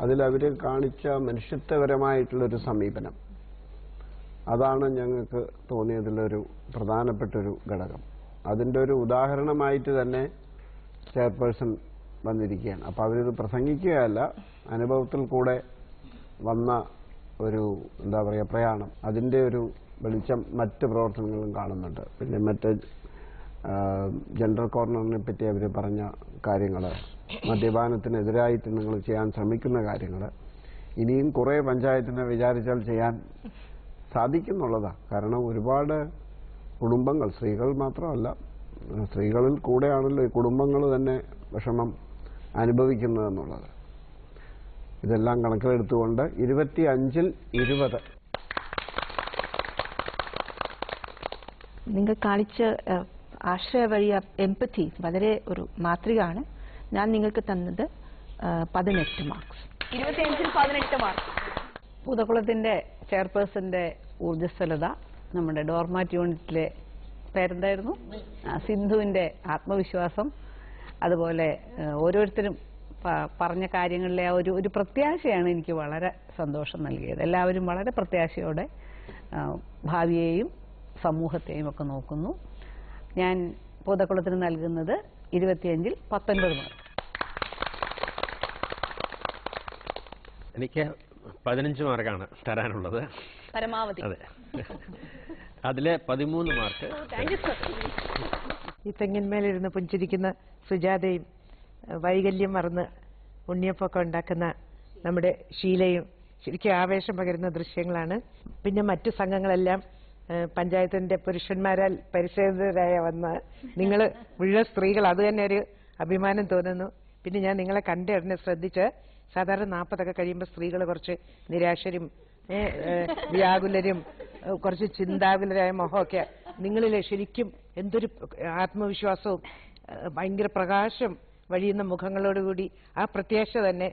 അതിൽ അവർ കാണിച്ച മനുഷ്യത്വപരമായിട്ടുള്ളൊരു സമീപനം, അതാണ് ഞങ്ങൾക്ക് തോന്നിയതിലൊരു പ്രധാനപ്പെട്ടൊരു ഘടകം. അതിൻ്റെ ഒരു ഉദാഹരണമായിട്ട് തന്നെ ചെയർപേഴ്സൺ വന്നിരിക്കുകയാണ്. അപ്പോൾ അവരിത് പ്രസംഗിക്കുകയല്ല, അനുഭവത്തിൽ കൂടെ വന്ന ഒരു എന്താ പറയുക പ്രയാണം, അതിൻ്റെ ഒരു വെളിച്ചം മറ്റ് പ്രവർത്തനങ്ങളും കാണുന്നുണ്ട്. പിന്നെ മറ്റ് ജെൻഡർ കോർണറിനെ പറ്റി അവർ പറഞ്ഞ കാര്യങ്ങൾ, മദ്യപാനത്തിനെതിരായിട്ട് നിങ്ങൾ ചെയ്യാൻ ശ്രമിക്കുന്ന കാര്യങ്ങൾ, ഇനിയും കുറേ പഞ്ചായത്തിനെ വിചാരിച്ചാൽ ചെയ്യാൻ സാധിക്കുന്നുള്ളതാണ്. കാരണം ഒരുപാട് കുടുംബങ്ങൾ, സ്ത്രീകൾ മാത്രമല്ല, സ്ത്രീകളിൽ കൂടെയാണല്ലോ ഈ കുടുംബങ്ങൾ തന്നെ വിഷമം അനുഭവിക്കുന്നതെന്നുള്ളത്. ഇതെല്ലാം കണക്കിലെടുത്തുകൊണ്ട് 25-ൽ 20 നിങ്ങൾ കാണിച്ച ആശ്രയ വഴിയ എംപത്തി വളരെ ഒരു മാതൃകയാണ്. ഞാൻ നിങ്ങൾക്ക് തന്നത് 18 മാർക്സ്. 25-ൽ 18 മാർക്ക്. പൂതക്കുളത്തിന്റെ ചെയർപേഴ്സന്റെ ഊർജ്ജസ്വലത, നമ്മുടെ ഡോർമാറ്റ് യൂണിറ്റിലെ പേരെന്തായിരുന്നു, സിന്ധുവിന്റെ ആത്മവിശ്വാസം, അതുപോലെ ഓരോരുത്തരും പറഞ്ഞ കാര്യങ്ങളിലെ ആ ഒരു പ്രത്യാശയാണ് എനിക്ക് വളരെ സന്തോഷം നൽകിയത്. എല്ലാവരും വളരെ പ്രത്യാശയോടെ ഭാവിയെയും സമൂഹത്തെയും ഒക്കെ നോക്കുന്നു. ഞാൻ പൂതക്കുളത്തിന് നൽകുന്നത് 25-ൽ 19 മാർക്ക്. എനിക്ക് 15 മാർക്കാണ് തരാനുള്ളത് പരമാവധി. അതെ, അതിലെ 13 മാർക്ക്. ഈ തെങ്ങിന്മേലിരുന്ന് പുഞ്ചിരിക്കുന്ന സുജാതയും വൈകല്യം മറന്ന് ഉണ്ണിയപ്പൊക്കെ ഉണ്ടാക്കുന്ന നമ്മുടെ ഷീലയും ശരിക്കും ആവേശം പകരുന്ന ദൃശ്യങ്ങളാണ്. പിന്നെ മറ്റു സംഘങ്ങളെല്ലാം പഞ്ചായത്തിന്റെ പുരുഷന്മാരാൽ പരിശോധിതരായ വന്ന നിങ്ങൾ മുഴുവൻ സ്ത്രീകൾ, അത് തന്നെ ഒരു അഭിമാനം തോന്നുന്നു. പിന്നെ ഞാൻ നിങ്ങളെ കണ്ട ഉടനെ ശ്രദ്ധിച്ച്, സാധാരണ 40 കഴിയുമ്പോൾ സ്ത്രീകൾ കുറച്ച് നിരാശരും വ്യാകുലരും കുറച്ച് ചിന്താകുലരായ മുഖമൊക്കെ, നിങ്ങളിലെ ശരിക്കും എന്തൊരു ആത്മവിശ്വാസവും ഭയങ്കര പ്രകാശം വഴിയുന്ന മുഖങ്ങളോടുകൂടി ആ പ്രത്യാശ തന്നെ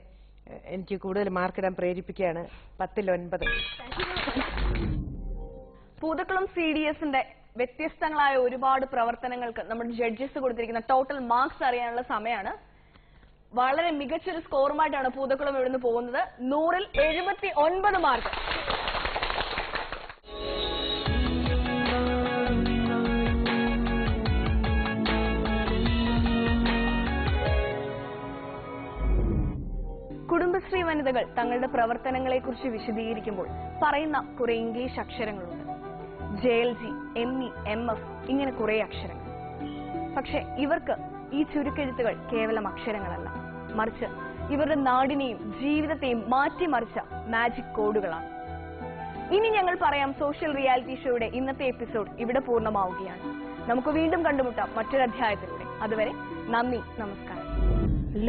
എനിക്ക് കൂടുതൽ മാർക്കിടാൻ പ്രേരിപ്പിക്കുകയാണ്. 10-ൽ 9. പൂതക്കുളം CDSന്റെ വ്യത്യസ്തങ്ങളായ ഒരുപാട് പ്രവർത്തനങ്ങൾക്ക് നമ്മുടെ ജഡ്ജസ് കൊടുത്തിരിക്കുന്ന ടോട്ടൽ മാർക്സ് അറിയാനുള്ള സമയമാണ്. വളരെ മികച്ചൊരു സ്കോറുമായിട്ടാണ് പൂതക്കുളം ഇവിടുന്ന് പോകുന്നത്. 100-ൽ 79 മാർക്ക്. കുടുംബശ്രീ വനിതകൾ തങ്ങളുടെ പ്രവർത്തനങ്ങളെക്കുറിച്ച് വിശദീകരിക്കുമ്പോൾ പറയുന്ന കുറെ ഇംഗ്ലീഷ് അക്ഷരങ്ങളുണ്ട്. JLG, ME, MF ഇങ്ങനെ കുറെ അക്ഷരങ്ങൾ. പക്ഷെ ഇവർക്ക് ഈ ചുരുക്കെഴുത്തുകൾ കേവലം അക്ഷരങ്ങളല്ല, മറിച്ച് ഇവരുടെ നാടിനെയും ജീവിതത്തെയും മാറ്റിമറിച്ച മാജിക് കോഡുകളാണ്. ഇനി ഞങ്ങൾ പറയാം സോഷ്യൽ റിയാലിറ്റി ഷോയുടെ ഇന്നത്തെ എപ്പിസോഡ് ഇവിടെ പൂർണ്ണമാവുകയാണ്. നമുക്ക് വീണ്ടും കണ്ടുമുട്ടാം മറ്റൊരു അധ്യായത്തിലൂടെ. അതുവരെ നന്ദി, നമസ്കാരം.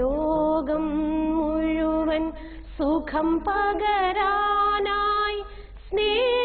ലോകം മുഴുവൻ സുഖം പകരാനായി സ്നേഹ